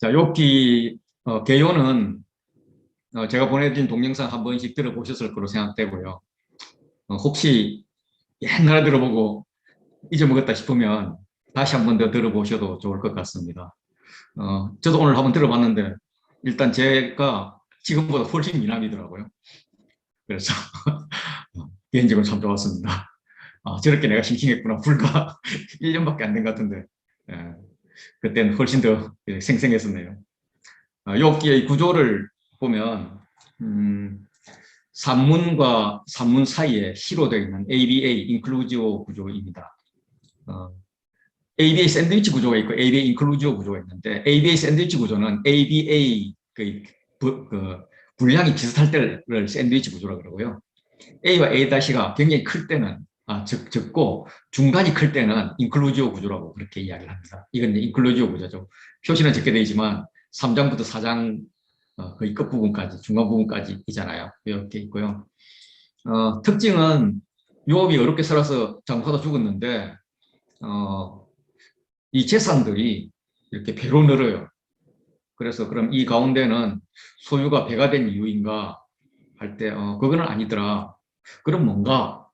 자, 욥기 개요는 제가 보내드린 동영상 한 번씩 들어보셨을 거로 생각되고요. 혹시 옛날에 들어보고 잊어먹었다 싶으면 다시 한 번 더 들어보셔도 좋을 것 같습니다. 저도 오늘 한번 들어봤는데 일단 제가 지금보다 훨씬 미남이더라고요. 그래서 개인적으로 참 좋았습니다. 저렇게 내가 싱싱했구나. 불과 1년밖에 안 된 것 같은데 그때는 훨씬 더 생생했었네요. 욥기의 구조를 보면 산문과 산문 사이에 시로 되어 있는 ABA 인클루지오 구조입니다. ABA 샌드위치 구조가 있고 ABA 인클루지오 구조가 있는데 ABA 샌드위치 구조는 ABA 그 분량이 비슷할 때를 샌드위치 구조라고 그러고요. A와 A-가 굉장히 클 때는 적고 중간이 클 때는 인클루지오 구조라고 그렇게 이야기를 합니다. 이건 이제 인클루지오 구조죠. 표시는 적게 되어 있지만 3장부터 4장 거의 끝부분까지 중간 부분까지 있잖아요. 이렇게 있고요. 특징은 욥이 어렵게 살아서 장사도 죽었는데 이 재산들이 이렇게 배로 늘어요. 그래서 그럼 이 가운데는 소유가 배가 된 이유인가 할 때 그거는 아니더라. 그럼 뭔가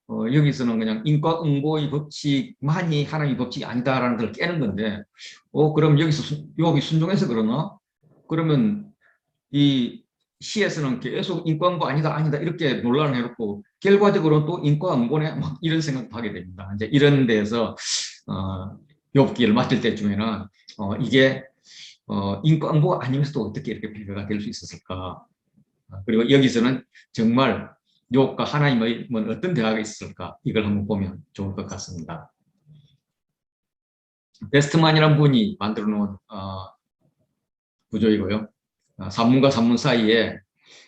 여기서는 그냥 인과응보의 법칙만이 하나님의 법칙이 아니다라는 걸 깨는 건데 그럼 여기서 욥이 순종해서 그러나? 그러면 이 시에서는 계속 인과응보 아니다 아니다 이렇게 논란을 해놓고 결과적으로 또 인과응보네 막 이런 생각도 하게 됩니다. 이제 이런 데에서 욥기를 맡을 때쯤에는 이게 인과응보가 아니면서도 어떻게 이렇게 배려가 될 수 있었을까? 그리고 여기서는 정말 욥과 하나님의 어떤 대화가 있었을까? 이걸 한번 보면 좋을 것 같습니다. 베스트만이라는 분이 만들어 놓은 구조이고요. 산문과 산문 사이에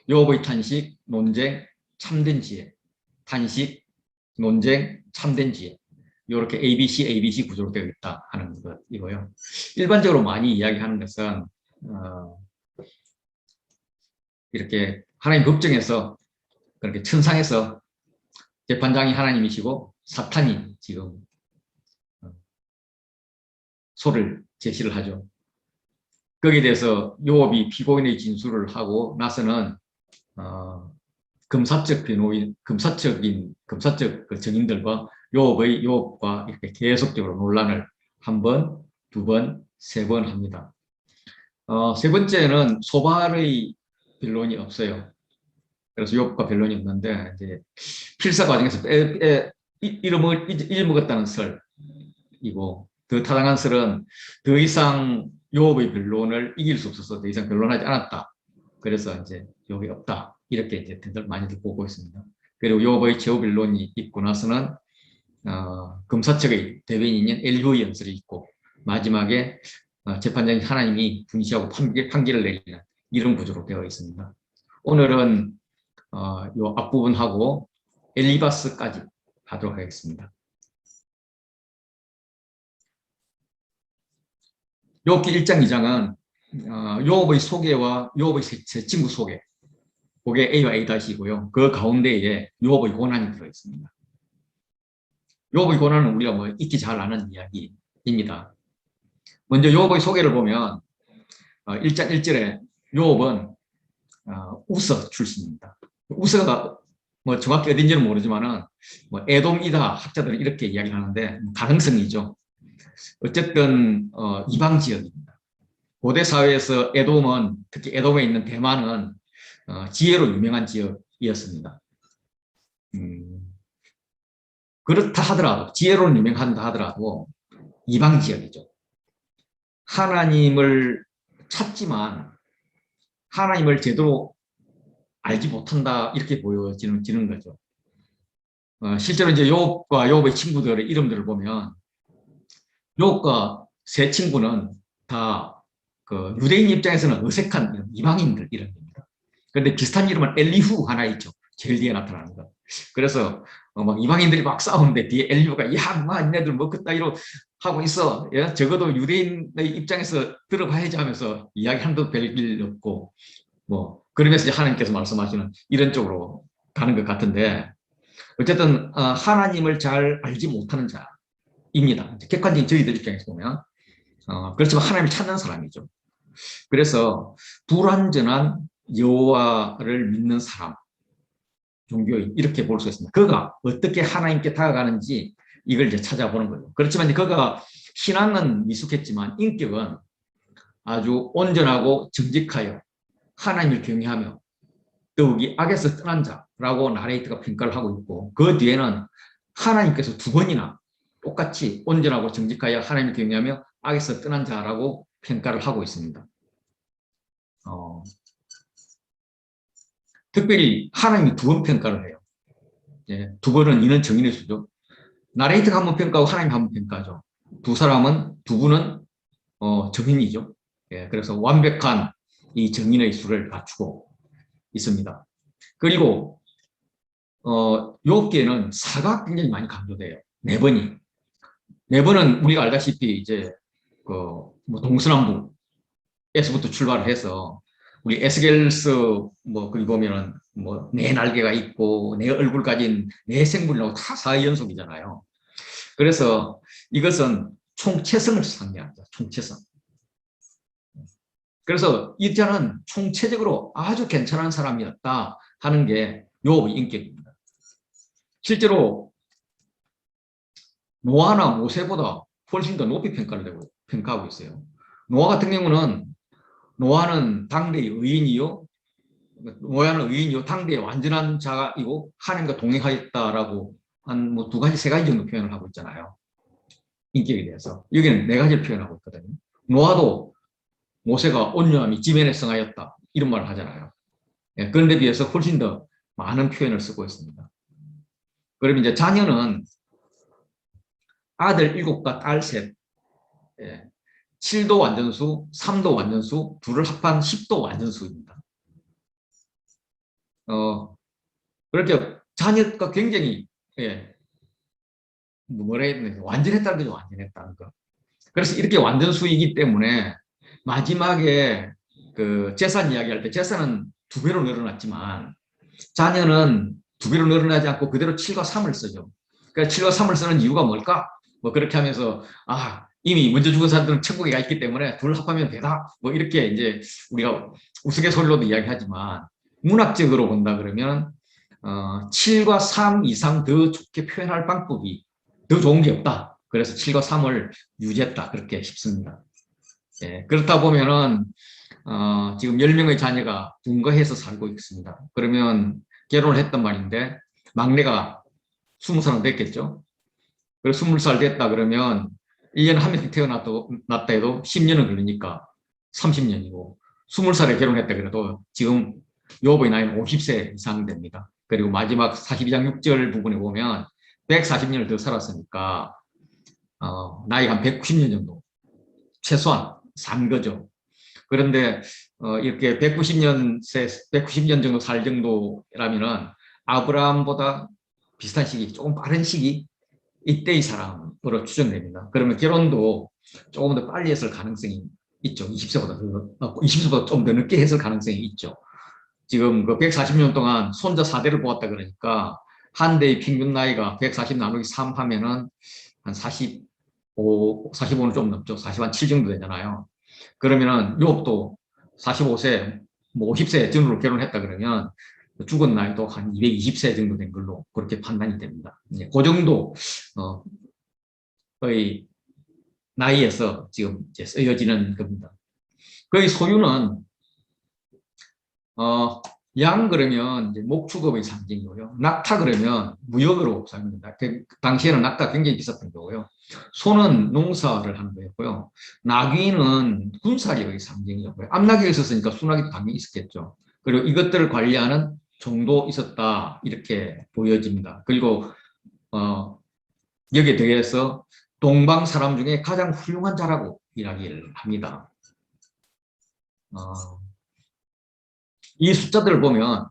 욥의 탄식, 논쟁, 참된 지혜, 탄식, 논쟁, 참된 지혜 이렇게 ABC 구조로 되어 있다 하는 것이고요. 일반적으로 많이 이야기하는 것은 이렇게 하나님 법정에서 그렇게 천상에서 재판장이 하나님이시고 사탄이 지금 소를 제시를 하죠. 거기에 대해서 욥이 피고인의 진술을 하고 나서는 검사적 변호인, 검사적 그 증인들과 욥과 이렇게 계속적으로 논란을 한 번, 두 번, 세 번 합니다. 세 번째는 소발의 변론이 없어요. 그래서 욥과 변론이 없는데 이제 필사 과정에서 잊어먹었다는 설이고 더 타당한 설은 더 이상 욥의 변론을 이길 수 없어서 더 이상 변론하지 않았다. 그래서 이제 욥이 없다. 이렇게 이제 많이들 보고 있습니다. 그리고 욥의 최후 변론이 있고 나서는 검사 측의 대변인인 엘리후의 연설이 있고 마지막에 재판장인 하나님이 분시하고 판결을 내리는 이런 구조로 되어 있습니다. 오늘은 이 앞부분하고 엘리바스까지 하도록 하겠습니다. 욥기 1장, 2장은 욥의 소개와 욥의 세 친구 소개, 그게 A와 A-이고요. 그 가운데에 욥의 고난이 들어있습니다. 욥의 고난은 우리가 익히 잘 아는 이야기입니다. 먼저 욥의 소개를 보면 1장 1절에 욥은 우서 출신입니다. 우서가 정확히 어딘지는 모르지만은 에돔이다 학자들은 이렇게 이야기를 하는데 가능성이죠. 어쨌든 이방 지역입니다. 고대 사회에서 에돔은 특히 에돔에 있는 대만은 지혜로 유명한 지역이었습니다. 그렇다 하더라도 지혜로 유명한다 하더라도 이방 지역이죠. 하나님을 찾지만 하나님을 제대로 알지 못한다 이렇게 보여지는 거죠. 실제로 이제 욥과 욥의 친구들의 이름들을 보면 욥과 세 친구는 다 그 유대인 입장에서는 어색한 이방인들 이름입니다. 그런데 비슷한 이름은 엘리후 하나 있죠. 제일 뒤에 나타나는 거. 그래서 막 이방인들이 막 싸우는데 뒤에 엘리후가 야, 마, 니네들 뭐 그따위로 하고 있어. 예? 적어도 유대인의 입장에서 들어봐야지 하면서 이야기 한도 별일 없고 그러면서 하나님께서 말씀하시는 이런 쪽으로 가는 것 같은데 어쨌든 하나님을 잘 알지 못하는 자입니다. 객관적인 저희들 입장에서 보면 그렇지만 하나님을 찾는 사람이죠. 그래서 불완전한 여호와를 믿는 사람, 종교인 이렇게 볼 수 있습니다. 그가 어떻게 하나님께 다가가는지 이걸 이제 찾아보는 거죠. 그렇지만 그가 신앙은 미숙했지만 인격은 아주 온전하고 정직하여 하나님을 경외하며 더욱이 악에서 떠난 자라고 나레이트가 평가를 하고 있고, 그 뒤에는 하나님께서 두 번이나 똑같이 온전하고 정직하여 하나님을 경외하며 악에서 떠난 자라고 평가를 하고 있습니다. 특별히 하나님이 두 번 평가를 해요. 예, 두 번은 이는 정인의 수죠. 나레이트가 한 번 평가하고 하나님 한 번 평가하죠. 두 분은 정인이죠. 예, 그래서 완벽한 이 정인의 수를 갖추고 있습니다. 그리고 욥기에는 사가 굉장히 많이 강조돼요. 네 번이. 네 번은 우리가 알다시피 이제 뭐 동서남북에서부터 출발을 해서 우리 에스겔서 뭐 거기 보면은 뭐 네 날개가 있고 네 얼굴 가진 네 생물이 나오고 다 4연속이잖아요. 그래서 이것은 총체성을 상징합니다. 총체성. 그래서 이 자는 총체적으로 아주 괜찮은 사람이었다 하는 게 욥의 인격입니다. 실제로 노아나 모세보다 훨씬 더 높이 평가하고 있어요. 노아 같은 경우는 노아는 당대의 의인이요, 당대의 완전한 자이고 하나님과 동행하였다라고 한 뭐 두 가지, 세 가지 정도 표현을 하고 있잖아요. 인격에 대해서. 여기는 네 가지를 표현하고 있거든요. 노아도 모세가 온유함이 지면에 성하였다 이런 말을 하잖아요. 예, 그런데 비해서 훨씬 더 많은 표현을 쓰고 있습니다. 그럼 이제 자녀는 아들 7과 딸 3, 예, 7도 완전수, 3도 완전수, 둘을 합한 10도 완전수입니다. 그렇게 자녀가 굉장히, 예, 뭐라 해야 되나, 완전했다는 거죠, 완전했다는 거. 그래서 이렇게 완전수이기 때문에 마지막에 그 재산 이야기할 때 재산은 2배로 늘어났지만 자녀는 2배로 늘어나지 않고 그대로 7과 3을 쓰죠. 그러니까 7과 3을 쓰는 이유가 뭘까? 뭐 그렇게 하면서 이미 먼저 죽은 사람들은 천국에 가 있기 때문에 둘 합하면 되다. 뭐 이렇게 이제 우리가 우스갯소리로도 이야기하지만 문학적으로 본다 그러면 7과 3 이상 더 좋게 표현할 방법이 더 좋은 게 없다. 그래서 7과 3을 유지했다. 그렇게 싶습니다. 예, 그렇다 보면은 지금 10명의 자녀가 분가해서 살고 있습니다. 그러면 결혼을 했단 말인데 막내가 20살은 됐겠죠. 그래서 20살 됐다 그러면 1년에 한 명씩 태어났다 해도 10년은 걸리니까 30년이고 20살에 결혼했다 그래도 지금 욥의 나이는 50세 이상 됩니다. 그리고 마지막 42장 6절 부분에 보면 140년을 더 살았으니까 나이 한 190년 정도 최소한 산 거죠. 그런데 이렇게 190년 정도 살 정도라면은 아브라함보다 비슷한 시기, 조금 빠른 시기 이때의 사람으로 추정됩니다. 그러면 결혼도 조금 더 빨리 했을 가능성이 있죠. 20세보다 좀 더 늦게 했을 가능성이 있죠. 지금 그 140년 동안 손자 4대를 보았다 그러니까 한 대의 평균 나이가 140 나누기 3 하면은 한 45는 좀 넘죠. 47 정도 되잖아요. 그러면은 욥도 45세, 뭐 50세 전후로 결혼했다 그러면 죽은 나이도 한 220세 정도 된 걸로 그렇게 판단이 됩니다. 그 정도의 나이에서 지금 이제 쓰여지는 겁니다. 거의 소유는 양 그러면 이제 목축업의 상징이고요. 낙타 그러면 무역으로 사용됩니다. 당시에는 낙타 굉장히 비쌌던 거고요. 소는 농사를 하는 거였고요. 나귀는 군사력의 상징이었고요. 암나귀가 있었으니까 수나귀도 당연히 있었겠죠. 그리고 이것들을 관리하는 종도 있었다 이렇게 보여집니다. 그리고 여기에 대해서 동방 사람 중에 가장 훌륭한 자라고 이야기를 합니다. 이 숫자들을 보면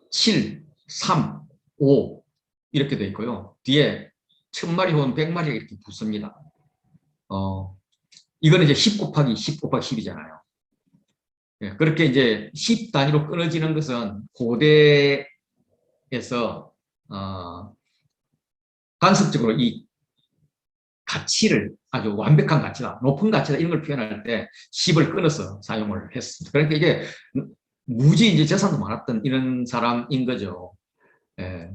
7, 3, 5 이렇게 돼 있고요. 뒤에 1000마리 혹은 100마리가 이렇게 붙습니다. 이거는 이제 10 곱하기 10 곱하기 10이잖아요. 예, 그렇게 이제 10 단위로 끊어지는 것은 고대에서 간섭적으로 이 가치를 아주 완벽한 가치다, 높은 가치다 이런 걸 표현할 때 10을 끊어서 사용을 했습니다. 그러니까 이게 무지 이제 재산도 많았던 이런 사람인 거죠. 예.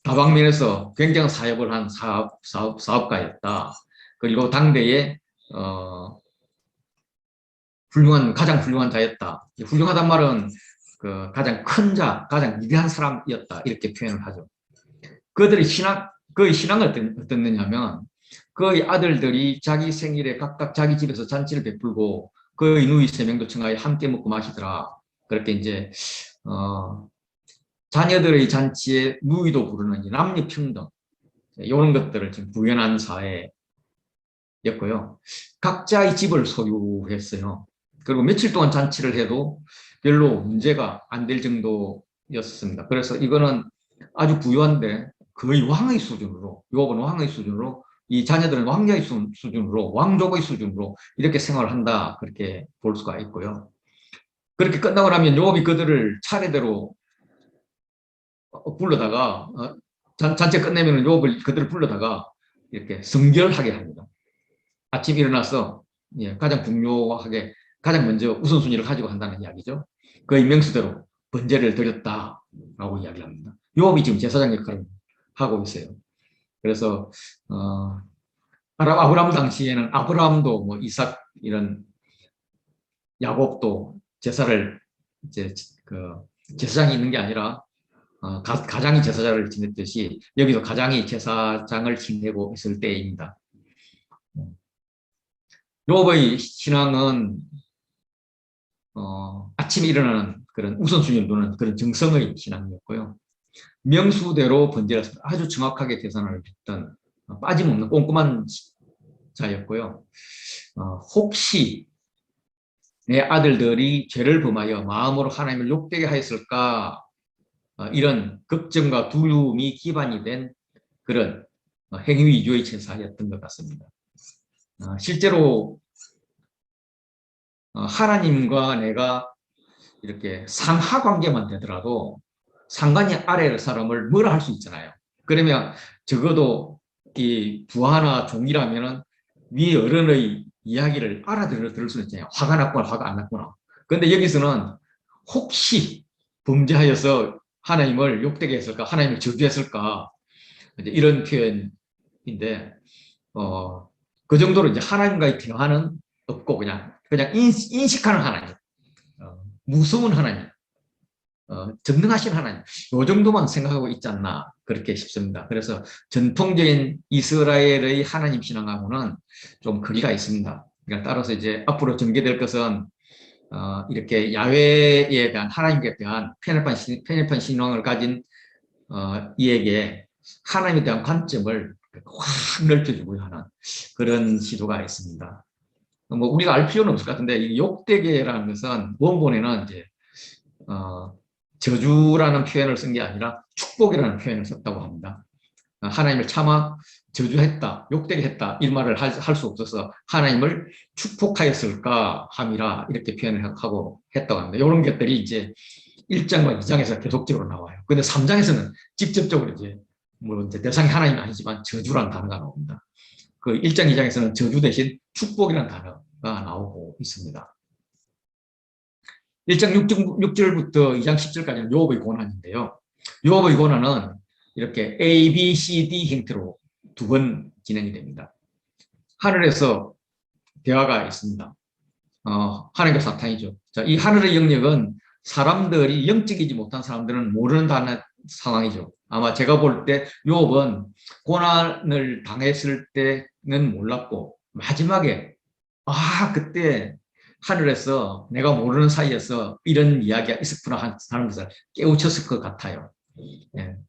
다방면에서 굉장한 사업을 한 사업가였다. 그리고 당대에 가장 훌륭한 자였다. 훌륭하단 말은 그 가장 큰 자, 가장 위대한 사람이었다. 이렇게 표현을 하죠. 그들의 그의 신앙은 어땠느냐면, 그의 아들들이 자기 생일에 각각 자기 집에서 잔치를 베풀고, 그의 누이 3명도 청하에 함께 먹고 마시더라. 그렇게 이제, 자녀들의 잔치에 누이도 부르는 남녀 평등, 이런 것들을 지금 구현한 사회였고요. 각자의 집을 소유했어요. 그리고 며칠 동안 잔치를 해도 별로 문제가 안 될 정도였습니다. 그래서 이거는 아주 부유한데 거의 왕의 수준으로, 요업은 왕의 수준으로, 이 자녀들은 왕녀의 수준으로, 왕족의 수준으로 이렇게 생활을 한다, 그렇게 볼 수가 있고요. 그렇게 끝나고 나면 요업이 그들을 차례대로 불러다가 잔치 끝내면 요업을 그들을 불러다가 이렇게 성결하게 합니다. 아침 일어나서 가장 중요하게 가장 먼저 우선순위를 가지고 한다는 이야기죠. 그의 명수대로 번제를 드렸다라고 이야기합니다. 요업이 지금 제사장 역할을 하고 있어요. 그래서 아브라함 당시에는 아브라함도 뭐 이삭 이런 야곱도 제사를 이제 그 제사장이 있는 게 아니라 가장이 제사장을 지냈듯이 여기도 가장이 제사장을 지내고 있을 때입니다. 욥의 신앙은 아침에 일어나는 그런 우선순위를 두는 그런 정성의 신앙이었고요. 명수대로 번제를 아주 정확하게 계산을 했던 빠짐없는 꼼꼼한 자였고요. 혹시 내 아들들이 죄를 범하여 마음으로 하나님을 욕되게 하였을까, 이런 걱정과 두려움이 기반이 된 그런 행위 위주의 제사였던 것 같습니다. 실제로 하나님과 내가 이렇게 상하 관계만 되더라도 상관이 아래 사람을 뭐라 할 수 있잖아요. 그러면 적어도 이 부하나 종이라면은 위 어른의 이야기를 알아들을 수 있잖아요. 화가 났구나, 화가 안 났구나. 그런데 여기서는 혹시 범죄하여서 하나님을 욕되게 했을까, 하나님을 저주했을까, 이런 표현인데, 그 정도로 이제 하나님과의 대화는 없고 그냥 인식하는 하나님, 무서운 하나님, 전능하신 하나님, 이 정도만 생각하고 있지 않나 그렇게 싶습니다. 그래서 전통적인 이스라엘의 하나님 신앙하고는 좀 거리가 있습니다. 그러니까 따라서 이제 앞으로 전개될 것은 이렇게 야훼에 대한, 하나님에 대한 편협한 신앙을 가진 이에게 하나님에 대한 관점을 확 넓혀주고 하는 그런 시도가 있습니다. 뭐 우리가 알 필요는 없을 것 같은데, 이 욕되게라는 것은 원본에는 이제 저주라는 표현을 쓴 게 아니라 축복이라는 표현을 썼다고 합니다. 하나님을 차마 저주했다, 욕되게 했다, 이 말을 할 수 없어서 하나님을 축복하였을까 함이라 이렇게 표현을 하고 했다고 합니다. 이런 것들이 이제 1장과 2장에서 계속적으로 나와요. 근데 3장에서는 직접적으로 이제 물론 이제 대상이 하나님은 아니지만 저주라는 단어가 나옵니다. 그 1장, 2장에서는 저주 대신 축복이라는 단어가 나오고 있습니다. 1장 6절부터 2장 10절까지는 욥의 고난인데요. 욥의 고난은 이렇게 A, B, C, D 형태로 2번 진행이 됩니다. 하늘에서 대화가 있습니다. 하나님과 사탄이죠. 자, 이 하늘의 영역은 사람들이, 영적이지 못한 사람들은 모르는 상황이죠. 아마 제가 볼 때 욥은 고난을 당했을 때는 몰랐고 마지막에 그때 하늘에서 내가 모르는 사이에서 이런 이야기가 있었구나 하는 것을 깨우쳤을 것 같아요.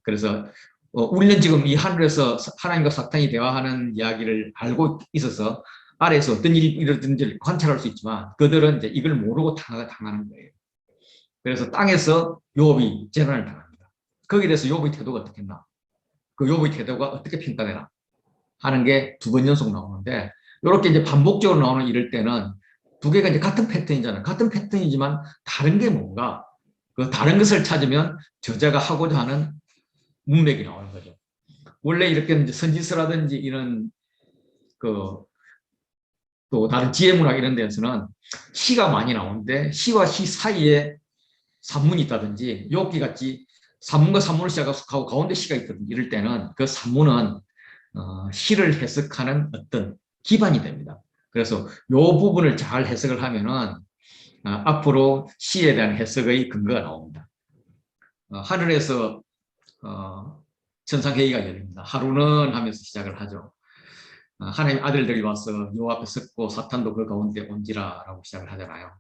그래서 우리는 지금 이 하늘에서 하나님과 사탄이 대화하는 이야기를 알고 있어서 아래에서 어떤 일이 일어든지를 관찰할 수 있지만 그들은 이제 이걸 모르고 당하는 거예요. 그래서 땅에서 욥이 재난을 당합니다. 거기에 대해서 욥의 태도가 어떻겠나, 그 욥의 태도가 어떻게 평가되나 하는 게 2번 연속 나오는데, 이렇게 이제 반복적으로 나오는 이럴 때는 2개가 이제 같은 패턴이잖아요. 같은 패턴이지만 다른 게 뭔가, 그 다른 것을 찾으면 저자가 하고자 하는 문맥이 나오는 거죠. 원래 이렇게 이제 선지서라든지 이런 그 또 다른 지혜문학 이런 데서는 시가 많이 나오는데 시와 시 사이에 산문이 있다든지 욥기 같이 산문과 산문을 시작하고 가운데 시가 있거든요. 이럴 때는 그 산문은 시를 해석하는 어떤 기반이 됩니다. 그래서 이 부분을 잘 해석을 하면은 앞으로 시에 대한 해석의 근거가 나옵니다. 하늘에서 천상회의가 열립니다. 하루는 하면서 시작을 하죠. 하나님 아들들이 와서 요 앞에 섰고 사탄도 그 가운데 온지라라고 시작을 하잖아요.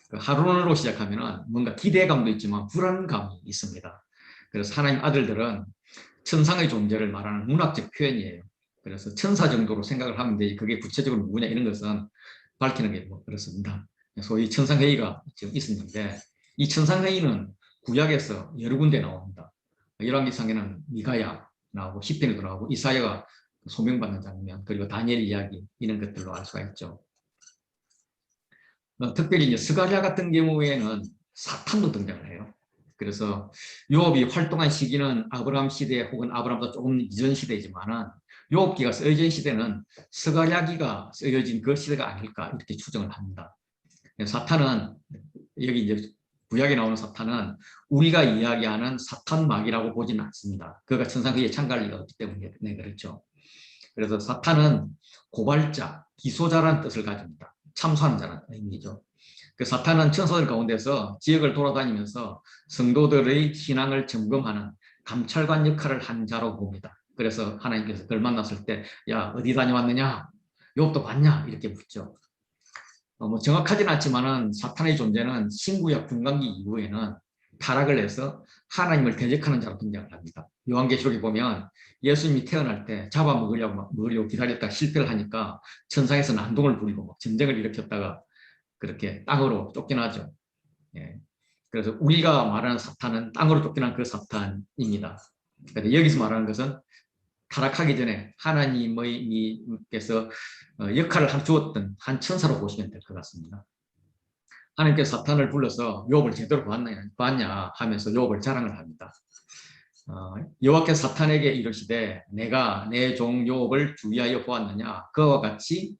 그 하루는로 시작하면은 뭔가 기대감도 있지만 불안감이 있습니다. 그래서 하나님 아들들은 천상의 존재를 말하는 문학적 표현이에요. 그래서 천사 정도로 생각을 하면 돼. 그게 구체적으로 누구냐 이런 것은 밝히는 게 뭐 그렇습니다. 소위 천상회의가 지금 있었는데 이 천상회의는 구약에서 여러 군데 나옵니다. 열왕기상에는 미가야 나오고 시편에도 나오고 이사야가 소명받는 장면 그리고 다니엘 이야기 이런 것들로 알 수가 있죠. 특별히 이제 스가랴 같은 경우에는 사탄도 등장을 해요. 그래서 욥이 활동한 시기는 아브라함 시대 혹은 아브라함보다 조금 이전 시대지만은 욥기가 쓰여진 시대는 스가랴기가 쓰여진 그 시대가 아닐까 이렇게 추정을 합니다. 사탄은 여기 이제 구약에 나오는 사탄은 우리가 이야기하는 사탄막이라고 보지는 않습니다. 그가 천상회의에 참가할 리가 없기 때문에 그렇죠. 그래서 사탄은 고발자, 기소자라는 뜻을 가집니다. 참소하는 자라는 의미죠. 그 사탄은 천사들 가운데서 지역을 돌아다니면서 성도들의 신앙을 점검하는 감찰관 역할을 한 자로 봅니다. 그래서 하나님께서 그를 만났을 때, 야, 어디 다녀왔느냐? 욥도 봤냐? 이렇게 묻죠. 뭐 정확하지는 않지만은 사탄의 존재는 신구약 중간기 이후에는 타락을 해서 하나님을 대적하는 자로 등장을 합니다. 요한계시록에 보면 예수님이 태어날 때 먹으려고 기다렸다가 실패를 하니까 천상에서 난동을 부리고 전쟁을 일으켰다가 그렇게 땅으로 쫓겨나죠. 예. 그래서 우리가 말하는 사탄은 땅으로 쫓겨난 그 사탄입니다. 그런데 여기서 말하는 것은 타락하기 전에 하나님께서 역할을 주었던 한 천사로 보시면 될 것 같습니다. 하나님께서 사탄을 불러서 욥을 제대로 봤냐 하면서 욥을 자랑을 합니다. 여호와께서 사탄에게 이르시되 내가 내 종 욥을 주의하여 보았느냐 그와 같이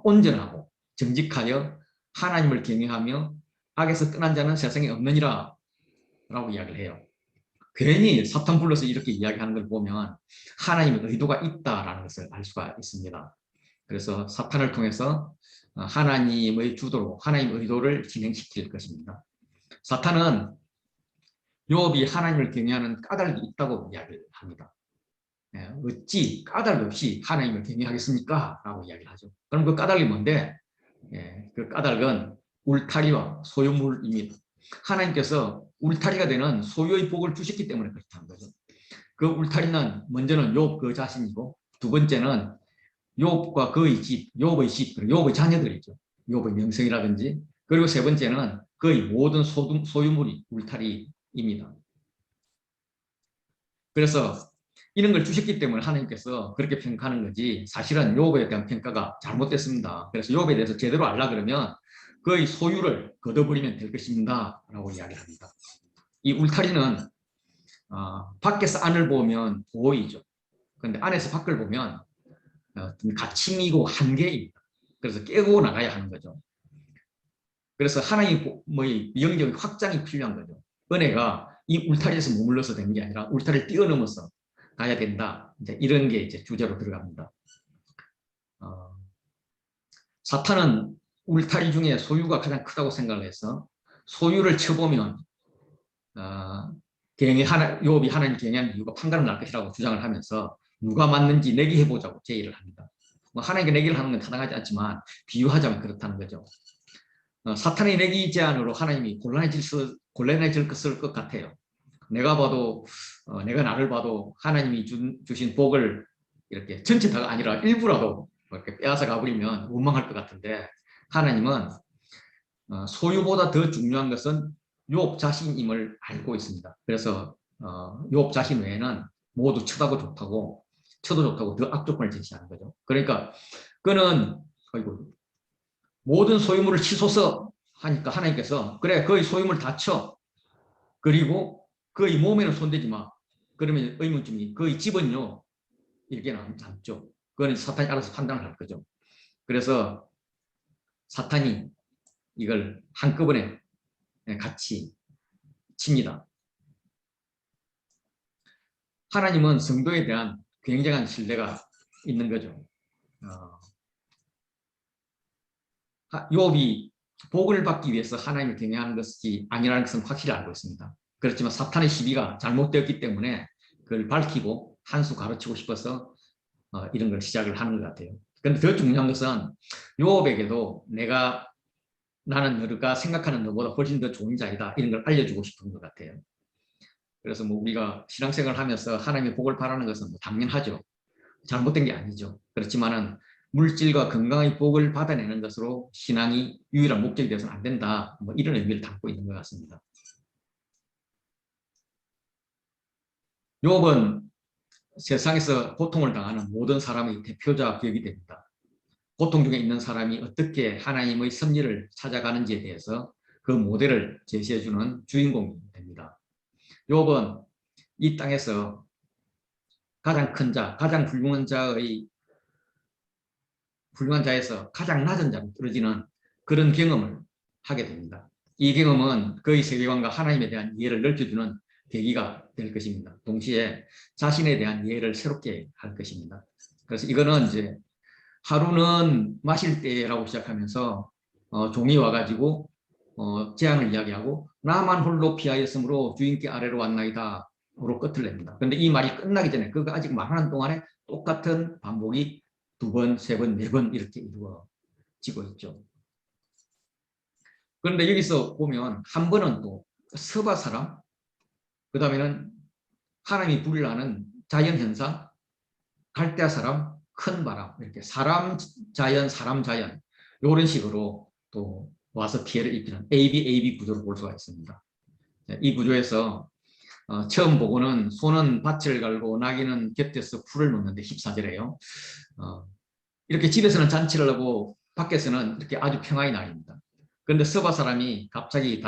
온전하고 정직하여 하나님을 경외하며 악에서 떠난 자는 세상에 없느니라 라고 이야기를 해요. 괜히 사탄 불러서 이렇게 이야기하는 걸 보면 하나님의 의도가 있다라는 것을 알 수가 있습니다. 그래서 사탄을 통해서 하나님의 주도로 하나님의 의도를 진행시킬 것입니다. 사탄은 욥이 하나님을 경외하는 까닭이 있다고 이야기를 합니다. 어찌 까닭 없이 하나님을 경외하겠습니까? 라고 이야기를 하죠. 그럼 그 까닭이 뭔데? 그 까닭은 울타리와 소유물입니다. 하나님께서 울타리가 되는 소유의 복을 주셨기 때문에 그렇다는 거죠. 그 울타리는 먼저는 욥 그 자신이고 두 번째는 욥과 그의 집, 욥의 집, 욥의 자녀들이죠. 욥의 명성이라든지 그리고 세 번째는 그의 모든 소유물이 울타리입니다. 그래서 이런 걸 주셨기 때문에 하나님께서 그렇게 평가하는 거지 사실은 욥에 대한 평가가 잘못됐습니다. 그래서 욥에 대해서 제대로 알라 그러면 그의 소유를 걷어버리면 될 것입니다. 라고 이야기합니다. 이 울타리는 밖에서 안을 보면 보호이죠. 그런데 안에서 밖을 보면 갇힘이고 한계입니다. 그래서 깨고 나가야 하는 거죠. 그래서 하나님의 영적인 확장이 필요한 거죠. 은혜가 이 울타리에서 머물러서 되는 게 아니라 울타리를 뛰어넘어서 가야 된다. 이제 이런 게 이제 주제로 들어갑니다. 사탄은 울타리 중에 소유가 가장 크다고 생각을 해서 소유를 쳐보면 욥이 하나님 경외하는 이유가 판가름 날 것이라고 주장을 하면서 누가 맞는지 내기해보자고 제의를 합니다. 뭐 하나님께 내기를 하는 건 타당하지 않지만 비유하자면 그렇다는 거죠. 사탄의 내기 제안으로 하나님이 곤란해질 것 같아요. 내가 나를 봐도 하나님이 주신 복을 이렇게 전체 다가 아니라 일부라도 이렇게 빼앗아 가버리면 원망할 것 같은데 하나님은 소유보다 더 중요한 것은 욥 자신임을 알고 있습니다. 그래서 욥 자신 외에는 모두 쳐도 좋다고 더 악조건을 제시하는 거죠. 그러니까 그는 모든 소유물을 치소서 하니까 하나님께서 그래 그의 소유물 다 쳐. 그리고 그의 몸에는 손대지 마. 그러면 의문점이 그의 집은요 이렇게 남죠. 그건 사탄이 알아서 판단을 할 거죠. 그래서 사탄이 이걸 한꺼번에 같이 칩니다. 하나님은 성도에 대한 굉장한 신뢰가 있는 거죠. 욥이 복을 받기 위해서 하나님을 경외하는 것이 아니라는 것은 확실히 알고 있습니다. 그렇지만 사탄의 시비가 잘못되었기 때문에 그걸 밝히고 한 수 가르치고 싶어서 이런 걸 시작을 하는 것 같아요. 그런데 더 중요한 것은 욥에게도 나는 너가 생각하는 너보다 훨씬 더 좋은 자이다 이런 걸 알려주고 싶은 것 같아요. 그래서 뭐 우리가 신앙생활을 하면서 하나님의 복을 바라는 것은 뭐 당연하죠. 잘못된 게 아니죠. 그렇지만은 물질과 건강의 복을 받아내는 것으로 신앙이 유일한 목적이 되어서는 안 된다. 뭐 이런 의미를 담고 있는 것 같습니다. 욥은 세상에서 고통을 당하는 모든 사람의 대표자 기억이 됩니다. 고통 중에 있는 사람이 어떻게 하나님의 섭리를 찾아가는지에 대해서 그 모델을 제시해주는 주인공이 됩니다. 욥은 이 땅에서 가장 큰 자, 가장 훌륭한 자에서 가장 낮은 자로 떨어지는 그런 경험을 하게 됩니다. 이 경험은 그의 세계관과 하나님에 대한 이해를 넓혀주는 계기가 될 것입니다. 동시에 자신에 대한 이해를 새롭게 할 것입니다. 그래서 이거는 이제 하루는 마실 때라고 시작하면서 종이 와가지고 재앙을 이야기하고 나만 홀로 피하였으므로 주인께 아래로 왔나이다 로 끝을 냅니다. 그런데 이 말이 끝나기 전에 그가 아직 말하는 동안에 똑같은 반복이 2번, 3번, 4번 이렇게 이루어지고 있죠. 그런데 여기서 보면 한 번은 또 서바 사람, 그 다음에는 하나님이 불일하는 자연현상, 갈대아 사람, 큰 바람, 이렇게 사람, 자연, 이런 식으로 또 와서 피해를 입히는 AB 구조를 볼 수가 있습니다. 이 구조에서 처음 보고는 소는 밭을 갈고 나귀는 곁에서 풀을 먹는데 14절에요. 이렇게 집에서는 잔치를 하고 밖에서는 이렇게 아주 평화의 날입니다. 그런데 서바 사람이 갑자기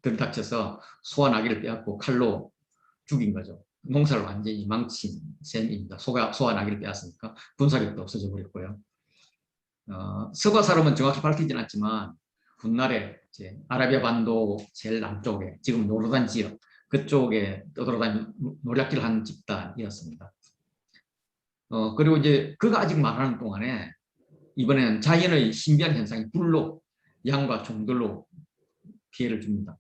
들이닥쳐서 소와 나귀를 빼앗고 칼로 죽인 거죠. 농사를 완전히 망친 셈입니다. 소와 나귀를 빼앗으니까 군사력도 없어져 버렸고요. 서바 사람은 정확히 밝히진 않지만 훗날에 이제 아라비아 반도 제일 남쪽에 지금 요르단 지역 그쪽에 떠돌아다니 노략질을 한 집단이었습니다. 그리고 이제 그가 아직 말하는 동안에 이번에는 자연의 신비한 현상이 불로 양과 종들로 피해를 줍니다.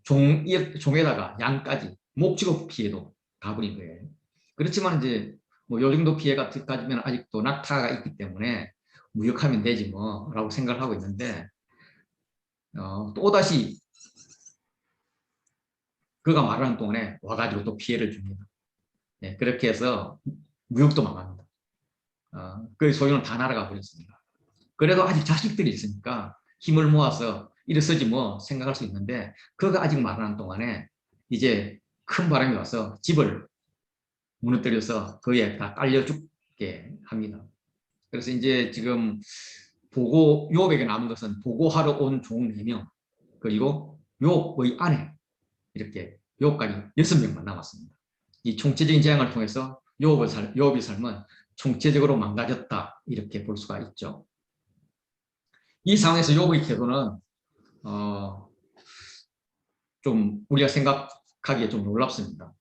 종에다가 양까지 목축업 피해도 가버린 거예요. 그렇지만 이제 뭐 요 정도 피해가 가지면 아직도 낙타가 있기 때문에 무역하면 되지 뭐라고 생각을 하고 있는데 또다시 그가 말하는 동안에 와가지고 또 피해를 줍니다. 네, 그렇게 해서 무역도 망합니다. 그 소유는 다 날아가 버렸습니다. 그래도 아직 자식들이 있으니까 힘을 모아서 일어서지 뭐 생각할 수 있는데 그가 아직 말하는 동안에 이제 큰 바람이 와서 집을 무너뜨려서 그에 다 깔려 죽게 합니다. 그래서 이제 지금 욥에게 남은 것은 보고하러 온 종 4명 그리고 욥의 아내 이렇게 욥까지 6명만 남았습니다. 이 총체적인 재앙을 통해서 욥의 삶은 총체적으로 망가졌다 이렇게 볼 수가 있죠. 이 상황에서 욥의 태도는 좀 우리가 생각하기에 좀 놀랍습니다.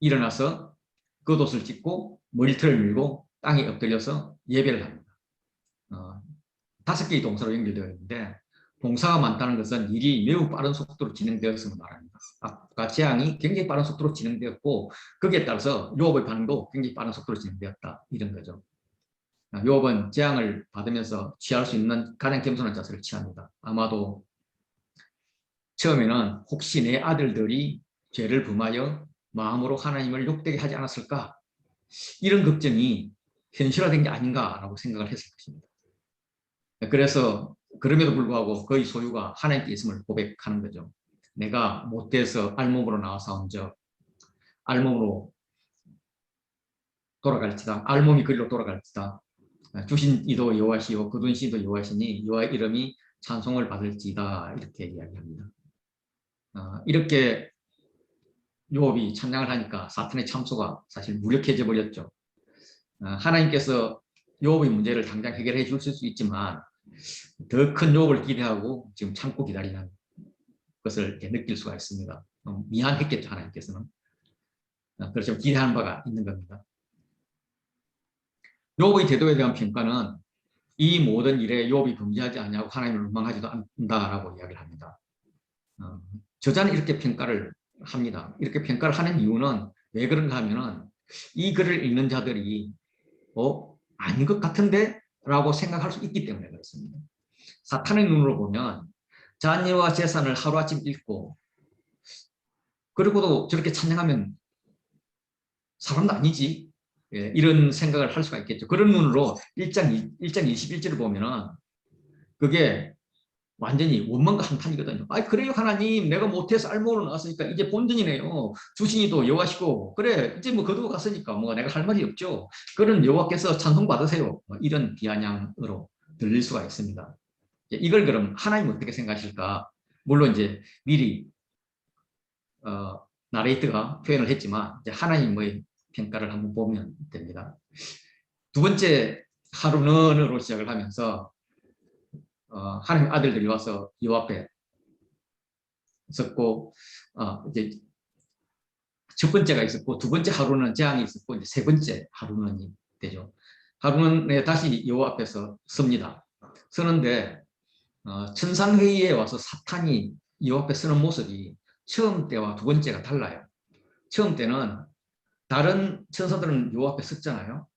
일어나서 겉옷을 찢고 머리털을 밀고 땅에 엎드려서 예배를 합니다. 5개의 동사로 연결되어 있는데 동사가 많다는 것은 일이 매우 빠른 속도로 진행되었음을 말합니다. 아까 재앙이 굉장히 빠른 속도로 진행되었고 거기에 따라서 욥의 반응도 굉장히 빠른 속도로 진행되었다 이런 거죠. 욥은 재앙을 받으면서 취할 수 있는 가장 겸손한 자세를 취합니다. 아마도 처음에는 혹시 내 아들들이 죄를 범하여 마음으로 하나님을 욕되게 하지 않았을까 이런 걱정이 현실화된 게 아닌가라고 생각을 했을 것입니다. 그래서 그럼에도 불구하고 그의 소유가 하나님께 있음을 고백하는 거죠. 내가 못돼서 알몸으로 나와서 적 알몸으로 돌아갈지다. 알몸이 그리로 돌아갈지다. 주신 이도 여호와시요 거둔 시도 여호와시니 여호와의 이름이 찬송을 받을지다 이렇게 이야기합니다. 이렇게 욥이 찬양을 하니까 사탄의 참소가 사실 무력해져 버렸죠. 하나님께서 욥의 문제를 당장 해결해 주실 수 있지만 더 큰 욥을 기대하고 지금 참고 기다리는 것을 느낄 수가 있습니다. 미안했겠죠, 하나님께서는. 그래서 기대하는 바가 있는 겁니다. 욥의 태도에 대한 평가는 이 모든 일에 욥이 범죄하지 않냐고 하나님을 원망하지도 않는다라고 이야기를 합니다. 저자는 이렇게 평가를 합니다. 이렇게 평가를 하는 이유는 왜 그런가 하면은 이 글을 읽는 자들이 아닌 것 같은데? 라고 생각할 수 있기 때문에 그렇습니다. 사탄의 눈으로 보면 자녀와 재산을 하루아침 잃고 그리고도 저렇게 찬양하면 사람도 아니지. 예, 이런 생각을 할 수가 있겠죠. 그런 눈으로 1장 21절을 보면은 그게 완전히 원망과 한탄이거든요. 그래요, 하나님. 내가 못해서 알몸으로 나왔으니까 이제 본전이네요. 주신이도 여호와시고. 그래, 이제 뭐 거두고 갔으니까 뭐 내가 할 말이 없죠. 그런 여호와께서 찬송 받으세요. 이런 비아냥으로 들릴 수가 있습니다. 이걸 그럼 하나님 어떻게 생각하실까? 물론 이제 미리 나레이트가 표현을 했지만 이제 하나님의 평가를 한번 보면 됩니다. 두 번째 하루는으로 시작을 하면서 하나님 아들들이 와서 여호와 앞에 있었고 이제 첫 번째가 있었고 두 번째 하루는 재앙이 있었고 이제 세 번째 하루는이 되죠. 하루는 다시 여호와 앞에서 섭니다. 서는데 천상회의에 와서 사탄이 여호와 앞에 서는 모습이 처음 때와 두 번째가 달라요. 처음 때는 다른 천사들은 여호와 앞에 섰잖아요.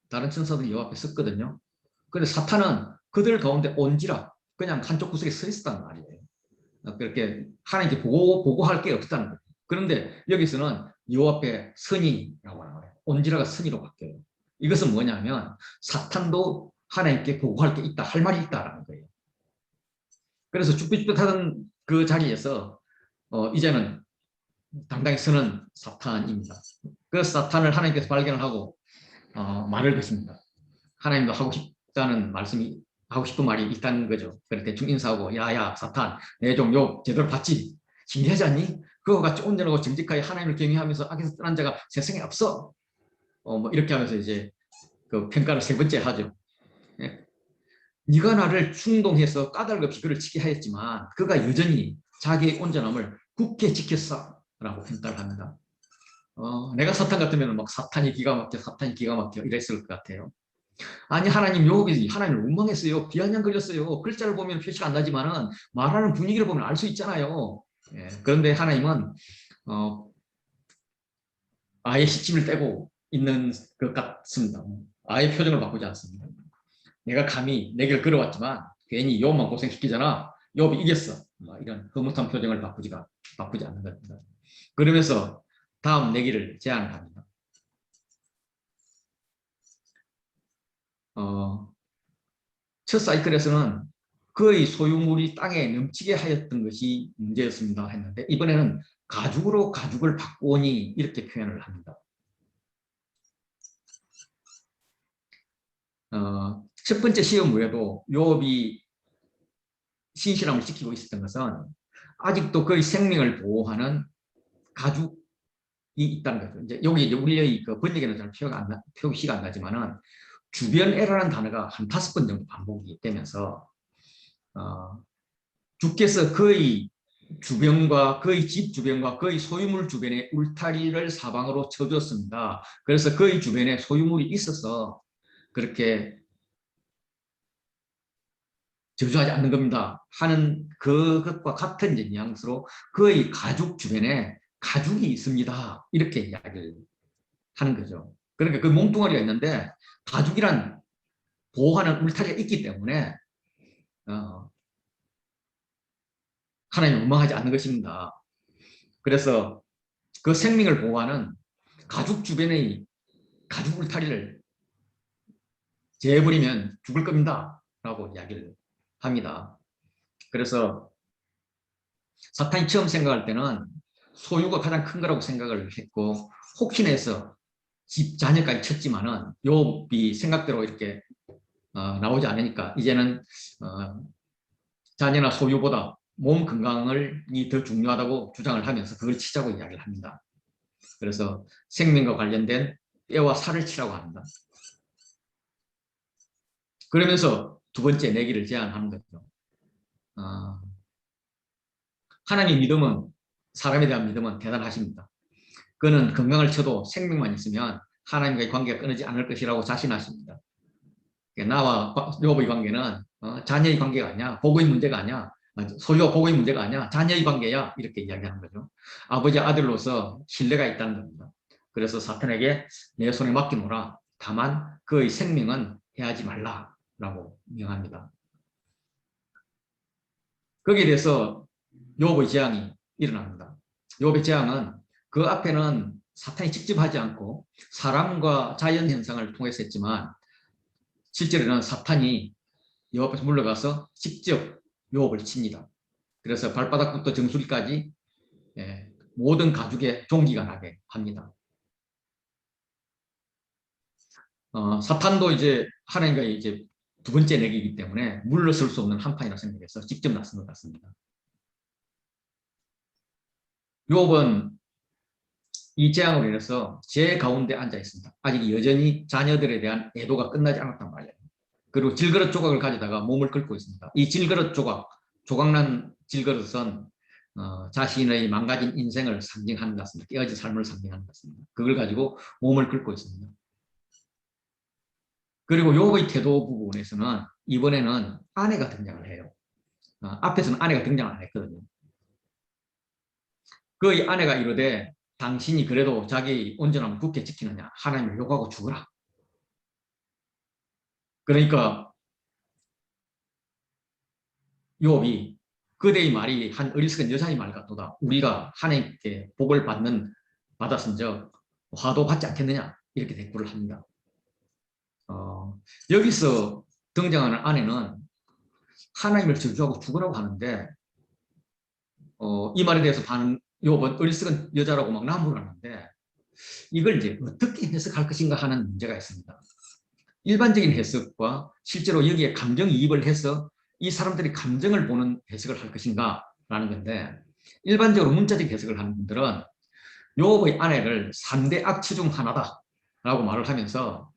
다른 천사들이 여호와 앞에 섰거든요. 그런데 사탄은 그들 가운데 온지라 그냥 한쪽 구석에 서 있었단 말이에요. 그렇게 하나님께 보고할 게 없다는 거예요. 그런데 여기서는 여호와 앞에 선이라고 하는 거예요. 온지라가 선이로 바뀌어요. 이것은 뭐냐면 사탄도 하나님께 보고할 게 있다, 할 말이 있다라는 거예요. 그래서 죽빛죽빛하던 그 자리에서 이제는 당당히 서는 사탄입니다. 그 사탄을 하나님께서 발견을 하고 말을 것입니다. 하나님도 하고 싶다는 말씀이 하고 싶은 말이 있다는 거죠. 그래서 대충 인사하고 야야 사탄 내 좀 욥 제대로 봤지? 신기하지 않니? 그거 같이 온전하고 정직하게 하나님을 경외하면서 악에서 떠난 자가 세상에 없어. 뭐 이렇게 하면서 이제 그 평가를 세 번째 하죠. 예. 네가 나를 충동해서 까닭 없이 그를 치게 하였지만 그가 여전히 자기의 온전함을 굳게 지켰어 라고 평가를 합니다. 내가 사탄 같으면 막 사탄이 기가 막혀 이랬을 것 같아요. 아니 하나님 욥이 하나님을 원망했어요. 비아냥 걸렸어요. 글자를 보면 표시가 안 나지만은 말하는 분위기를 보면 알 수 있잖아요. 예, 그런데 하나님은 아예 시침을 떼고 있는 것 같습니다. 아예 표정을 바꾸지 않습니다. 내가 감히 내 길 걸어왔지만 괜히 욥만 고생시키잖아. 욥이 이겼어. 이런 흐뭇한 표정을 바꾸지 않는 겁니다. 그러면서 다음 내기를 제안을 합니다. 첫 사이클에서는 그의 소유물이 땅에 넘치게 하였던 것이 문제였습니다 했는데 이번에는 가죽으로 가죽을 바꾸니 이렇게 표현을 합니다. 첫 번째 시험 후에도 욥이 신실함을 지키고 있었던 것은 아직도 그의 생명을 보호하는 가죽이 있다는 거죠. 이제 여기 우리의 그 번역에는 잘 표시가 안 나지만은 주변에라는 단어가 한 5번 정도 반복이 되면서 주께서 그의 주변과 그의 집 주변과 그의 소유물 주변에 울타리를 사방으로 쳐줬습니다. 그래서 그의 주변에 소유물이 있어서 그렇게 저주하지 않는 겁니다 하는 그것과 같은 뉘앙스로 그의 가죽 주변에 가죽이 있습니다. 이렇게 이야기를 하는 거죠. 그러니까 그 몸뚱아리가 있는데 가죽이란 보호하는 울타리가 있기 때문에 하나님을 원망하지 않는 것입니다. 그래서 그 생명을 보호하는 가죽 주변의 가죽 울타리를 제해버리면 죽을 겁니다. 라고 이야기를 합니다. 그래서 사탄이 처음 생각할 때는 소유가 가장 큰 거라고 생각을 했고 혹시나 해서 집 자녀까지 쳤지만은 욥이 생각대로 이렇게 나오지 않으니까 이제는 자녀나 소유보다 몸 건강이 더 중요하다고 주장을 하면서 그걸 치자고 이야기를 합니다. 그래서 생명과 관련된 뼈와 살을 치라고 합니다. 그러면서 두 번째 내기를 제안하는 거죠. 어, 하나님의 믿음은, 사람에 대한 믿음은 대단하십니다. 그는 건강을 쳐도 생명만 있으면 하나님과의 관계가 끊어지지 않을 것이라고 자신하십니다. 나와 욥의 관계는 자녀의 관계가 아니야. 복의 문제가 아니야. 소유와 복의 문제가 아니야. 자녀의 관계야. 이렇게 이야기하는 거죠. 아버지 아들로서 신뢰가 있다는 겁니다. 그래서 사탄에게 내 손에 맡기노라. 다만 그의 생명은 해하지 말라라고 명합니다. 거기에 대해서 욥의 재앙이 일어납니다. 욥의 재앙은 그 앞에는 사탄이 직접 하지 않고 사람과 자연 현상을 통해서 했지만 실제로는 사탄이 욥 앞에서 물러가서 직접 욥을 칩니다. 그래서 발바닥부터 정수리까지 모든 가죽에 종기가 나게 합니다. 사탄도 이제 하나님과의 이제 두 번째 내기이기 때문에 물러설 수 없는 한판이라 생각해서 직접 나선 것 같습니다. 욥은 이 재앙으로 인해서 제 가운데 앉아 있습니다. 아직 여전히 자녀들에 대한 애도가 끝나지 않았단 말이에요. 그리고 질그릇 조각을 가져다가 몸을 긁고 있습니다. 이 질그릇 조각난 질그릇은 자신의 망가진 인생을 상징하는 것 같습니다. 깨어진 삶을 상징하는 것 같습니다. 그걸 가지고 몸을 긁고 있습니다. 그리고 욥의 태도 부분에서는 이번에는 아내가 등장을 해요. 앞에서는 아내가 등장을 안 했거든요. 그 아내가 이르되 당신이 그래도 자기 온전함을 굳게 지키느냐 하나님을 욕하고 죽어라. 그러니까 욥이 그대의 말이 한 어리석은 여자의 말 같도다. 우리가 하나님께 복을 받았은즉 화도 받지 않겠느냐 이렇게 대꾸를 합니다. 여기서 등장하는 아내는 하나님을 저주하고 죽으라고 하는데 이 말에 대해서 욥은 어리석은 여자라고 막 나무를 하는데 이걸 이제 어떻게 해석할 것인가 하는 문제가 있습니다. 일반적인 해석과 실제로 여기에 감정이입을 해서 이 사람들이 감정을 보는 해석을 할 것인가 라는 건데 일반적으로 문자적 해석을 하는 분들은 욥의 아내를 3대 악취 중 하나다 라고 말을 하면서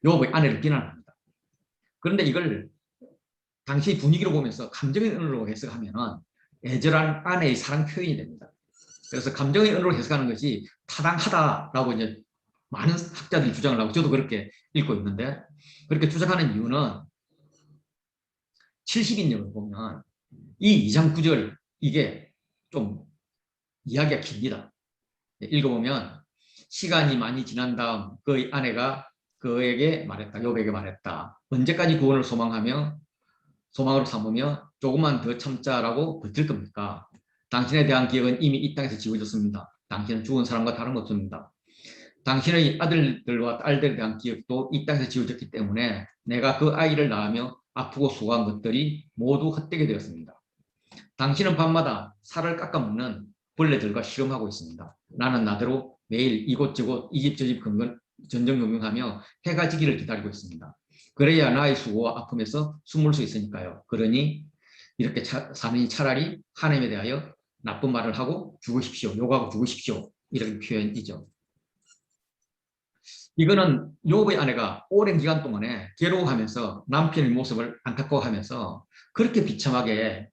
욥의 아내를 비난합니다. 그런데 이걸 당시 분위기로 보면서 감정의 언어로 해석하면 애절한 아내의 사랑 표현이 됩니다. 그래서 감정의 언어로 해석하는 것이 타당하다라고 이제 많은 학자들이 주장을 하고 저도 그렇게 읽고 있는데 그렇게 주장하는 이유는 70인역을 보면 이 2장 9절 이게 좀 이야기가 깁니다. 읽어보면 시간이 많이 지난 다음 그의 아내가 그에게 말했다. 욥에게 말했다. 언제까지 구원을 소망으로 삼으며 조금만 더 참자라고 버틸 겁니까? 당신에 대한 기억은 이미 이 땅에서 지워졌습니다. 당신은 죽은 사람과 다름없습니다. 당신의 아들들과 딸들에 대한 기억도 이 땅에서 지워졌기 때문에 내가 그 아이를 낳으며 아프고 수고한 것들이 모두 헛되게 되었습니다. 당신은 밤마다 살을 깎아먹는 벌레들과 실험하고 있습니다. 나는 나대로 매일 이곳저곳 이 집 저 집 전전긍긍하며 해가 지기를 기다리고 있습니다. 그래야 나의 수고와 아픔에서 숨을 수 있으니까요. 그러니 이렇게 사느니 차라리 하나님에 대하여 나쁜 말을 하고 죽으십시오. 욕하고 죽으십시오. 이런 표현이죠. 이거는 욥의 아내가 오랜 기간 동안에 괴로워하면서 남편의 모습을 안타까워하면서 그렇게 비참하게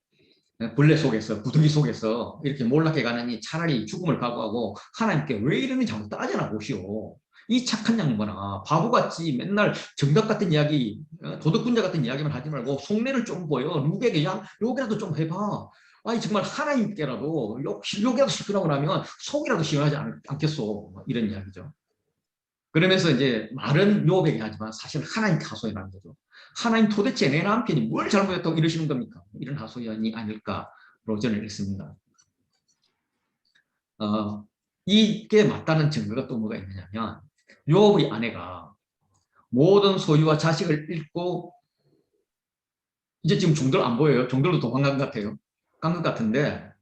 벌레 속에서 구더기 속에서 이렇게 몰락해 가느니 차라리 죽음을 각오하고 하나님께 왜 이러는지 한번 따져나 보시오. 이 착한 양반아 바보같이 맨날 정답 같은 이야기 도덕군자 같은 이야기만 하지 말고 속내를 좀 보여. 누구에게 욕이라도 좀 해봐. 아니 정말 하나님께라도 욕이라도 시끄러워 나면 속이라도 시원하지 않겠소. 이런 이야기죠. 그러면서 이제 말은 욥에게 하지만 사실 하나님께 하소연하는 거죠. 하나님 도대체 내 남편이 뭘 잘못했다고 이러시는 겁니까? 이런 하소연이 아닐까로 저는 읽습니다. 이게 맞다는 증거가 또 뭐가 있느냐면 욥의 아내가 모든 소유와 자식을 잃고 이제 지금 종들 안 보여요. 종들도 도망간 것 같아요. 간 것 같은데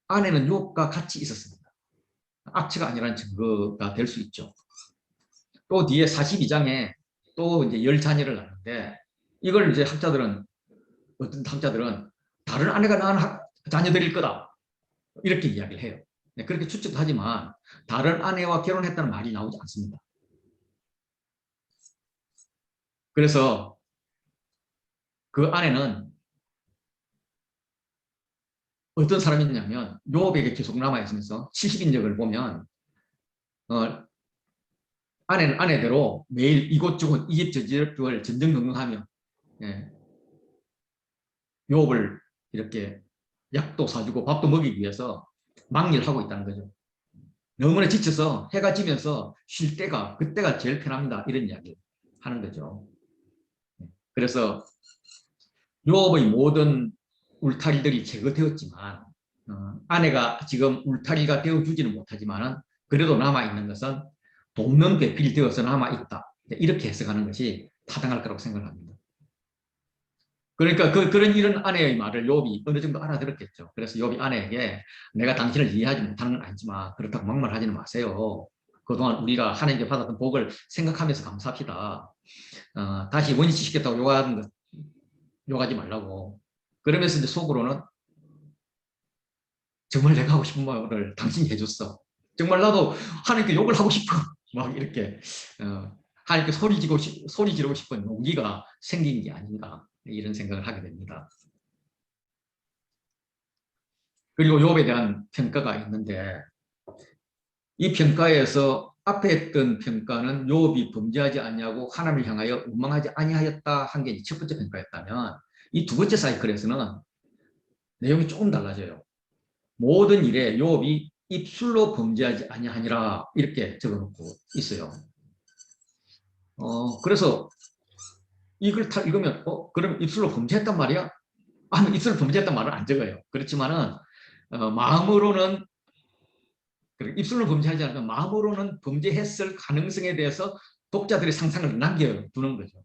아내는 욥과 같이 있었습니다. 악취가 아니라는 증거가 될 수 있죠. 또 뒤에 42장에 또 이제 10자녀를 낳는데 이걸 이제 어떤 학자들은 다른 아내가 낳은 자녀들일 거다. 이렇게 이야기를 해요. 그렇게 추측도 하지만 다른 아내와 결혼했다는 말이 나오지 않습니다. 그래서 그 안에는 어떤 사람이 있냐면 욥에게 계속 남아있으면서 70인적을 보면 아내는 아내대로 매일 이곳저곳 이 집 저 집을 전전긍긍하며 예, 욥을 이렇게 약도 사주고 밥도 먹이기 위해서 막일을 하고 있다는 거죠. 너무나 지쳐서 해가 지면서 쉴 때가 그때가 제일 편합니다. 이런 이야기를 하는 거죠. 그래서 욥의 모든 울타리들이 제거되었지만 아내가 지금 울타리가 되어주지는 못하지만 그래도 남아있는 것은 돕는 배필이 되어서 남아있다. 이렇게 해석하는 것이 타당할 거라고 생각합니다. 그러니까 그런 이런 아내의 말을 욥이 어느 정도 알아들었겠죠. 그래서 욥이 아내에게 내가 당신을 이해하지 못하는 건 아니지만 그렇다고 막말하지는 마세요. 그동안 우리가 하나님께 받았던 복을 생각하면서 감사합시다. 다시 원위치시켰다고 욕하지 말라고. 그러면서 이제 속으로는 정말 내가 하고 싶은 말을 당신이 해줬어. 정말 나도 하나님께 욕을 하고 싶어. 막 이렇게 하나님께 소리 지르고 싶은 용기가 생긴 게 아닌가 이런 생각을 하게 됩니다. 그리고 욥에 대한 평가가 있는데 이 평가에서 앞에 했던 평가는 욥이 범죄하지 아니하고 하나님을 향하여 원망하지 아니하였다 한 게 첫 번째 평가였다면 이 두 번째 사이클에서는 내용이 조금 달라져요. 모든 일에 욥이 입술로 범죄하지 아니하니라 이렇게 적어놓고 있어요. 그래서 이걸 읽으면 그럼 입술로 범죄했단 말이야? 입술로 범죄했단 말은 안 적어요. 그렇지만은 마음으로는 입술로 범죄하지 않으면 마음으로는 범죄했을 가능성에 대해서 독자들의 상상을 남겨두는 거죠.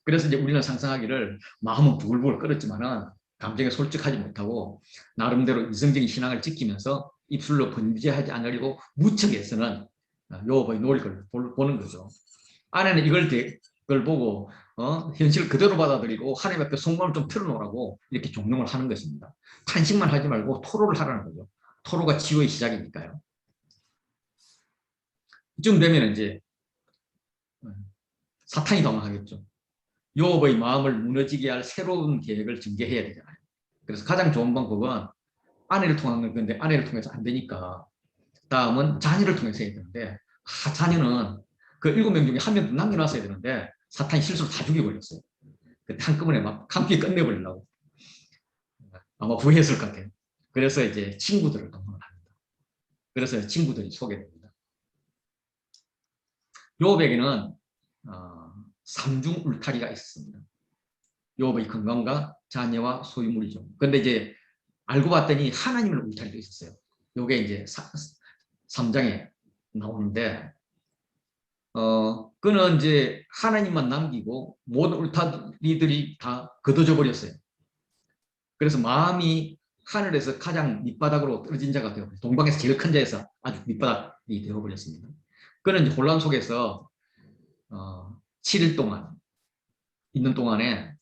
그래서 이제 우리는 상상하기를 마음은 부글부글 끓었지만은 감정에 솔직하지 못하고 나름대로 이성적인 신앙을 지키면서 입술로 범죄하지 않으려고 무척 애쓰는 욥의 노력을 보는 거죠. 아내는 이걸 보고 현실을 그대로 받아들이고 하나님 앞에 속마음을 좀 털어놓으라고 이렇게 종용을 하는 것입니다. 탄식만 하지 말고 토로를 하라는 거죠. 토로가 치유의 시작이니까요. 이쯤 되면 이제 사탄이 당황하겠죠. 욥의 마음을 무너지게 할 새로운 계획을 전개해야 되잖아요. 그래서 가장 좋은 방법은 아내를 통한 건데 아내를 통해서 안 되니까 다음은 자녀를 통해서 해야 되는데 자녀는 그 7명 중에 한 명 남겨놨어야 되는데 사탄이 실수로 다 죽여버렸어요. 한꺼번에 막 감기 끝내버리려고 아마 후회했을 것 같아요. 그래서 이제 친구들을 동원을 합니다. 그래서 친구들이 소개됩니다. 욥에게는 삼중 울타리가 있습니다. 욥의 건강과 자녀와 소유물이죠. 그런데 이제 알고 봤더니 하나님을 울타리도 있었어요. 요게 이제 3장에 나오는데 그는 이제 하나님만 남기고 모든 울타리들이 다 걷어져 버렸어요. 그래서 마음이 하늘에서 가장 밑바닥으로 떨어진 자가 되어 동방에서 제일 큰 자에서 아주 밑바닥이 되어버렸습니다. 그는 이제 혼란 속에서 7일 동안 있는 동안에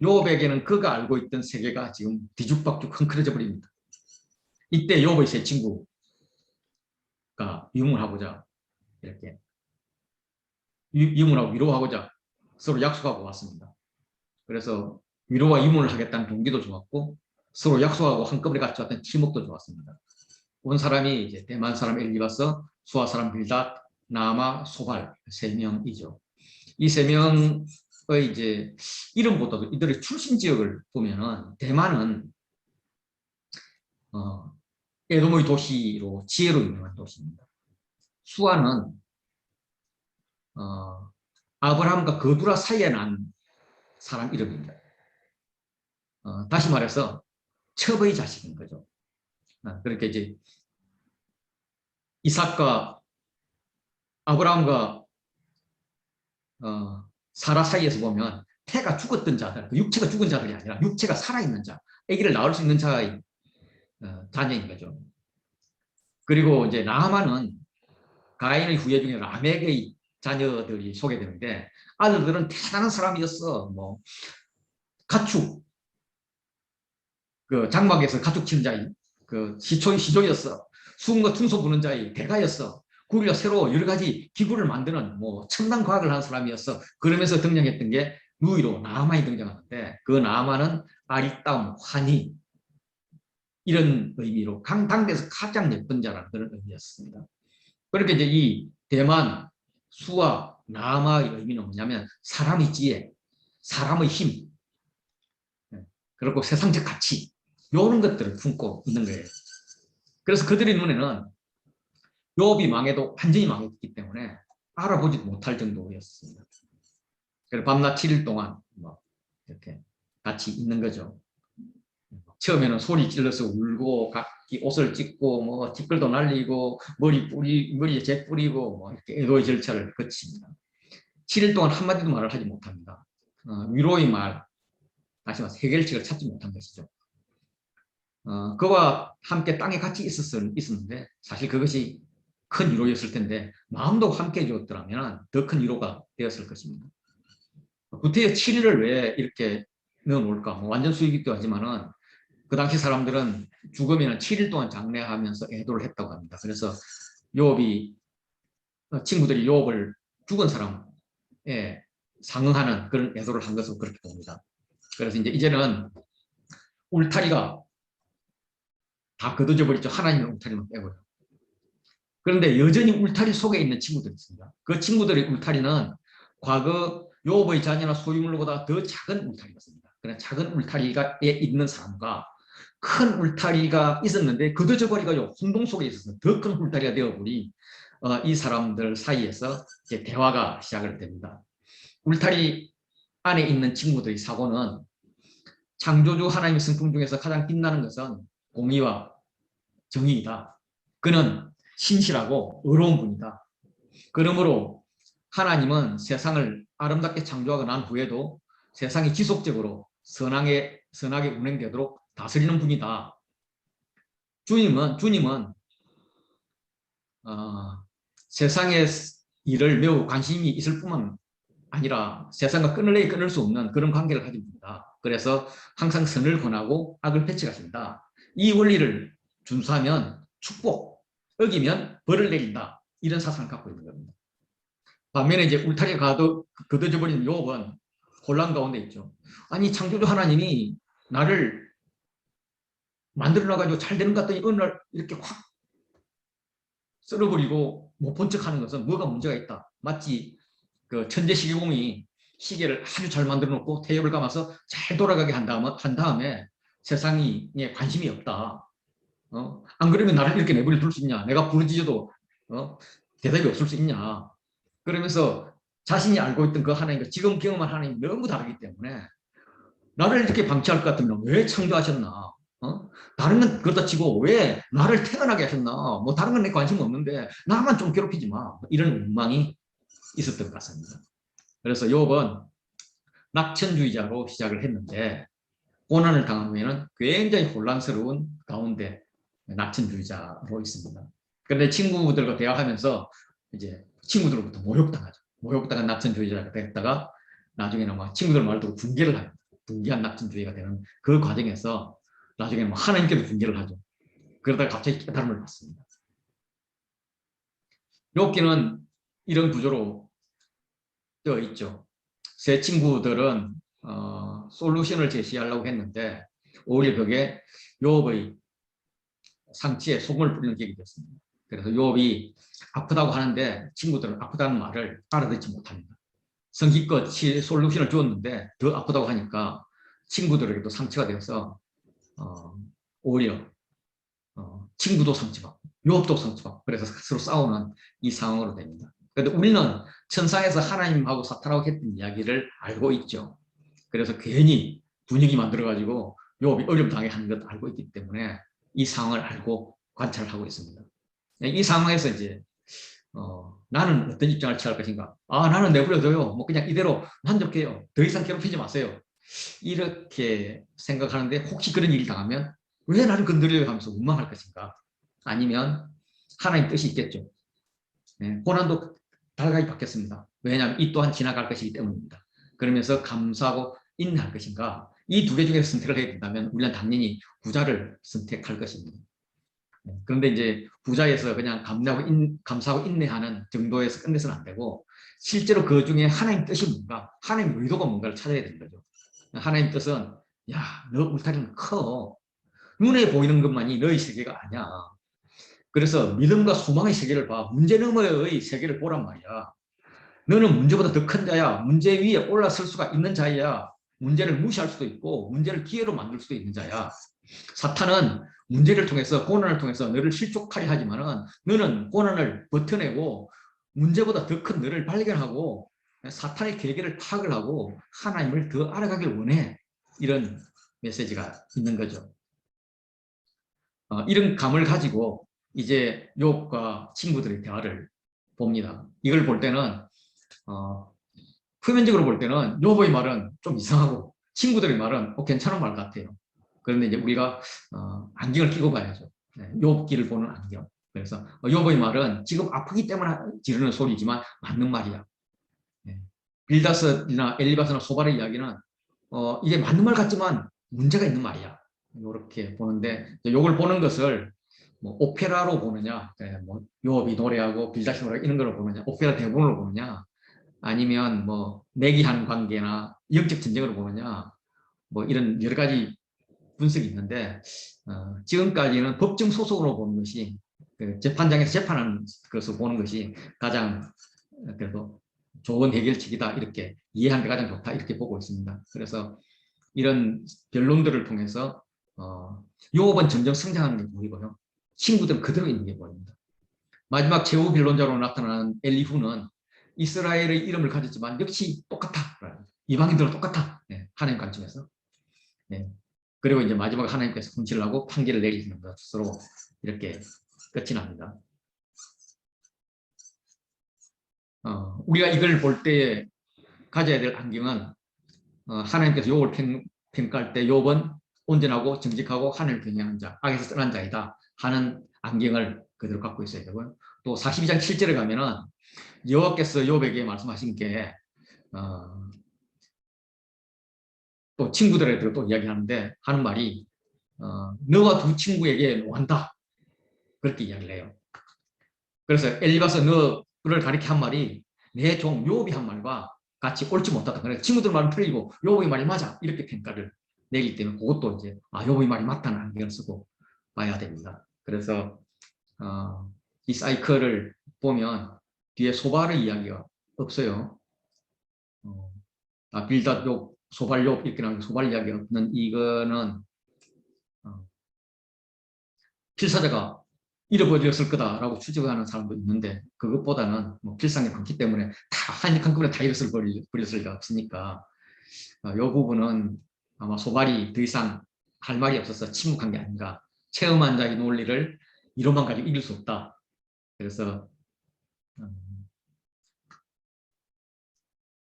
욥에게는 그가 알고 있던 세계가 지금 뒤죽박죽 흥크러져 버립니다. 이때 욥의 세 친구가 유물하고자 이렇게 유물하고 위로하고자 서로 약속하고 왔습니다. 그래서 위로와 유물을 하겠다는 동기도 좋았고 서로 약속하고 한꺼번에 같이 왔던 팀웍도 좋았습니다. 온 사람이 이제 대만 사람 엘리바스, 수아 사람 빌닷, 나아마, 소발 3명이죠. 이 3명의 이제 이름보다도 이들의 출신 지역을 보면은 대만은 에돔의 도시로 지혜로 유명한 도시입니다. 수아는 아브라함과 거두라 사이에 난 사람 이름입니다. 다시 말해서 첩의 자식인 거죠. 그렇게 이제 이삭과 아브라함과 사라 사이에서 보면 태가 죽었던 자들, 육체가 죽은 자들이 아니라 육체가 살아있는 자, 아기를 낳을 수 있는 자의 자녀인 거죠. 그리고 이제 나아만은 가인의 후예 중에 라멕의 자녀들이 소개되는데 아들들은 대단한 사람이었어. 뭐 가축, 그 장막에서 가축 치는 자의 그 시조였어. 수금과 퉁소 부는 자의 대가였어. 그리고 새로 여러 가지 기구를 만드는 뭐 첨단 과학을 하는 사람이어서 그러면서 등장했던 게 누이로 나아만이 등장하는데 그 나아만은 아리따움, 환희 이런 의미로 당대에서 가장 예쁜 자라는 그런 의미였습니다. 그렇게 이제 이 대만 수와 나아마의 의미는 뭐냐면 사람의 지혜, 사람의 힘, 그리고 세상적 가치 이런 것들을 품고 있는 거예요. 그래서 그들의 눈에는 욥이 망해도 완전히 망했기 때문에 알아보지 못할 정도였습니다. 그래서 밤낮 7일 동안 뭐 이렇게 같이 있는 거죠. 처음에는 소리 질러서 울고 각기 옷을 찢고 뭐 뒷글도 날리고 머리에 재 뿌리고 뭐 이렇게 애도의 절차를 거칩니다. 7일 동안 한마디도 말을 하지 못합니다. 위로의 말, 다시 말해서 해결책을 찾지 못한 것이죠. 그와 함께 땅에 같이 있었는데 사실 그것이 큰 위로였을 텐데 마음도 함께 해줬더라면 더 큰 위로가 되었을 것입니다. 구태여 7일을 왜 이렇게 넣어놓을까? 뭐 완전 수익이기도 하지만은 그 당시 사람들은 죽으면 7일 동안 장례하면서 애도를 했다고 합니다. 그래서 욥이 친구들이 욥을 죽은 사람에 상응하는 그런 애도를 한 것으로 그렇게 봅니다. 그래서 이제는 울타리가 다 걷어져 버리죠. 하나님의 울타리만 빼고요. 그런데 여전히 울타리 속에 있는 친구들이 있습니다. 그 친구들의 울타리는 과거 욥의 자녀나 소유물보다 더 작은 울타리였습니다. 그냥 작은 울타리에 있는 사람과 큰 울타리가 있었는데 걷어져 버리가지고 혼동 속에 있어서 더 큰 울타리가 되어버린 이 사람들 사이에서 이제 대화가 시작을 됩니다. 울타리 안에 있는 친구들의 사고는 창조주 하나님의 성품 중에서 가장 빛나는 것은 공의와 정의이다. 그는 신실하고 의로운 분이다. 그러므로 하나님은 세상을 아름답게 창조하고 난 후에도 세상이 지속적으로 선하게 운행되도록 다스리는 분이다. 주님은 세상의 일을 매우 관심이 있을 뿐만 아니라 세상과 끊을 수 없는 그런 관계를 가진 분이다. 그래서 항상 선을 권하고 악을 배척하신다. 이 원리를 준수하면 축복, 어기면 벌을 내린다. 이런 사상을 갖고 있는 겁니다. 반면에 이제 울타리가 걷어져 버린 욥은 혼란 가운데 있죠. 아니 창조주 하나님이 나를 만들어놔가지고 잘 되는 것 같더니 어느 날 이렇게 확 썰어버리고 못 본 척하는 것은 뭐가 문제가 있다. 마치 그 천재 시계공이 시계를 아주 잘 만들어 놓고 태엽을 감아서 잘 돌아가게 한 다음에 세상에 관심이 없다. 안 그러면 나를 이렇게 내버려 둘 수 있냐? 내가 부르짖어도 대답이 없을 수 있냐? 그러면서 자신이 알고 있던 그 하나님과 지금 경험한 하나님이 너무 다르기 때문에 나를 이렇게 방치할 것 같으면 왜 창조하셨나? 다른 건 그렇다 치고 왜 나를 태어나게 하셨나? 뭐 다른 건 내 관심 없는데 나만 좀 괴롭히지 마. 이런 원망이 있었던 것 같습니다. 그래서 욥은 낙천주의자로 시작을 했는데 고난을 당한 후에는 굉장히 혼란스러운 가운데 낙천주의자로 있습니다. 그런데 친구들과 대화하면서 이제 친구들로부터 모욕당하죠. 모욕당한 낙천주의자가 됐다가 나중에는 막 친구들 말 듣고 붕괴를 합니다. 붕괴한 낙천주의가 되는 그 과정에서 나중에는 뭐 하나님께도 붕괴를 하죠. 그러다가 갑자기 깨달음을 받습니다. 욥기는 이런 구조로 되어 있죠. 세 친구들은 솔루션을 제시하려고 했는데 오히려 그게 욥의 상처에 소금을 뿌리는 계기가 됐습니다. 그래서 욥이 아프다고 하는데 친구들은 아프다는 말을 알아듣지 못합니다. 성기껏 솔루션을 주었는데 더 아프다고 하니까 친구들에게도 상처가 되어서 오히려 친구도 상처받고 욥도 상처받고 그래서 서로 싸우는 이 상황으로 됩니다. 그런데 우리는 천상에서 하나님하고 사탄하고 했던 이야기를 알고 있죠. 그래서 괜히 분위기 만들어가지고 욥이 어려움 당해 하는 것도 알고 있기 때문에 이 상황을 알고 관찰하고 있습니다. 이 상황에서 이제 나는 어떤 입장을 취할 것인가? 나는 내버려둬요. 뭐 그냥 이대로 만족해요. 더 이상 괴롭히지 마세요. 이렇게 생각하는데 혹시 그런 일이 당하면 왜 나를 건드려요 하면서 원망할 것인가? 아니면 하나님 뜻이 있겠죠. 고난도 달가이 받겠습니다. 왜냐하면 이 또한 지나갈 것이기 때문입니다. 그러면서 감사하고 인내할 것인가? 이 두 개 중에서 선택을 해야 된다면 우리는 당연히 후자를 선택할 것입니다. 그런데 이제 부자에서 그냥 감사하고 인내하는 정도에서 끝내서는 안 되고 실제로 그 중에 하나님 뜻이 뭔가, 하나님 의도가 뭔가를 찾아야 되는 거죠. 하나님 뜻은 야, 너 울타리는 커. 눈에 보이는 것만이 너의 세계가 아니야. 그래서 믿음과 소망의 세계를 봐. 문제 너머의 세계를 보란 말이야. 너는 문제보다 더 큰 자야. 문제 위에 올라설 수가 있는 자야. 문제를 무시할 수도 있고 문제를 기회로 만들 수도 있는 자야. 사탄은 문제를 통해서 고난을 통해서 너를 실족하려 하지만은 너는 고난을 버텨내고 문제보다 더 큰 너를 발견하고 사탄의 계계를 파악을 하고 하나님을 더 알아가길 원해. 이런 메시지가 있는 거죠. 이런 감을 가지고 이제 욥과 친구들의 대화를 봅니다. 이걸 볼 때는 표면적으로 볼 때는 욥의 말은 좀 이상하고 친구들의 말은 괜찮은 말 같아요. 그런데 이제 우리가 안경을 끼고 봐야죠. 욥기를 보는 안경. 그래서 욥의 말은 지금 아프기 때문에 지르는 소리지만 맞는 말이야. 빌다스나 엘리바스나 소발의 이야기는 이게 맞는 말 같지만 문제가 있는 말이야. 이렇게 보는데 이걸 보는 것을 뭐 오페라로 보느냐, 뭐 욥이 노래하고 빌다시 노래 이런 걸로 보느냐, 오페라 대본으로 보느냐, 아니면 뭐 내기하는 관계나 영적 전쟁으로 보느냐, 뭐 이런 여러 가지 분석이 있는데 지금까지는 법정 소송으로 보는 것이 그 재판장에서 재판하는 것을 보는 것이 가장 그래도 좋은 해결책이다 이렇게 이해하는 게 가장 좋다 이렇게 보고 있습니다. 그래서 이런 변론들을 통해서 욥은 점점 성장하는 게 보이고요. 친구들은 그대로 있는 게 보입니다. 마지막 최후 변론자로 나타나는 엘리후는 이스라엘의 이름을 가졌지만 역시 똑같아. 이방인들은 똑같아. 하나님 관점에서. 그리고 이제 마지막에 하나님께서 분칠을 하고 판결을 내리시는 것으로 이렇게 끝이 납니다. 우리가 이걸 볼 때 가져야 될 안경은 하나님께서 욥을 평가할 때 욥은 온전하고 정직하고 하늘을 경외하는 자, 악에서 떠난 자이다 하는 안경을 그대로 갖고 있어야 되고요. 또 42장 7절에 가면은 여호와께서 욥에게 말씀하신 게 또 친구들에게 또 이야기하는데 하는 말이 너와 두 친구에게 노한다 그렇게 이야기를 해요. 그래서 엘리바스 너를 가리켜 한 말이 내 종 욥이 한 말과 같이 옳지 못하다. 그래서 친구들 말은 틀리고 욥의 말이 맞아 이렇게 평가를 내기 때문에 그것도 이제 욥의 말이 맞다는 안경을 쓰고 봐야 됩니다. 그래서 이 사이클을 보면 뒤에 소발의 이야기가 없어요. 빌닷 욥, 소발 욥 이렇게 나오는 소발 이야기가 없는 이거는 필사자가 잃어버렸을 거다라고 추측하는 사람도 있는데 그것보다는 뭐 필상이 많기 때문에 다 한꺼번에 다 잃었을 리가 없으니까 이 부분은 아마 소발이 더 이상 할 말이 없어서 침묵한 게 아닌가. 체험한 자의 논리를 이론만 가지고 이길 수 없다. 그래서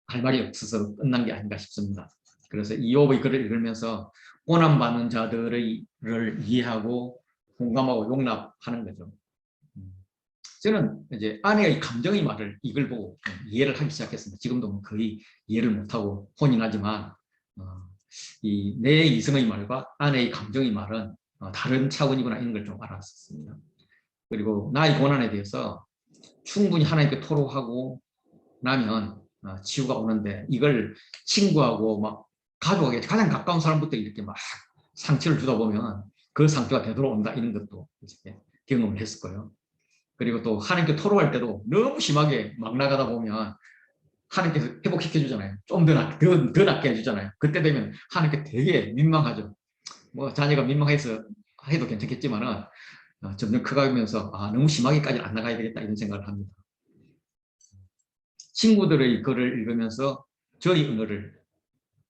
할 말이 없어서 끝난 게 아닌가 싶습니다. 그래서 이 욥의 글을 읽으면서 고난받는 자들을 이해하고 공감하고 용납하는 거죠. 저는 이제 아내의 감정의 말을 이걸 보고 이해를 하기 시작했습니다. 지금도 거의 이해를 못하고 혼이 나지만 이 내 이성의 말과 아내의 감정의 말은 다른 차원이구나 이런 걸 좀 알았습니다. 그리고 나의 고난에 대해서 충분히 하나님께 토로하고 나면 치유가 오는데 이걸 친구하고 막 가족에게 가장 가까운 사람부터 이렇게 막 상처를 주다 보면 그 상처가 되돌아온다 이런 것도 이제 경험을 했을 거예요. 그리고 또 하나님께 토로할 때도 너무 심하게 막 나가다 보면 하나님께서 회복시켜 주잖아요. 좀 더 낫게 해주잖아요. 그때 되면 하나님께 되게 민망하죠. 뭐 자녀가 민망해서 해도 괜찮겠지만은 점점 커가면서 너무 심하게까지 안 나가야 되겠다 이런 생각을 합니다. 친구들의 글을 읽으면서 저의 언어를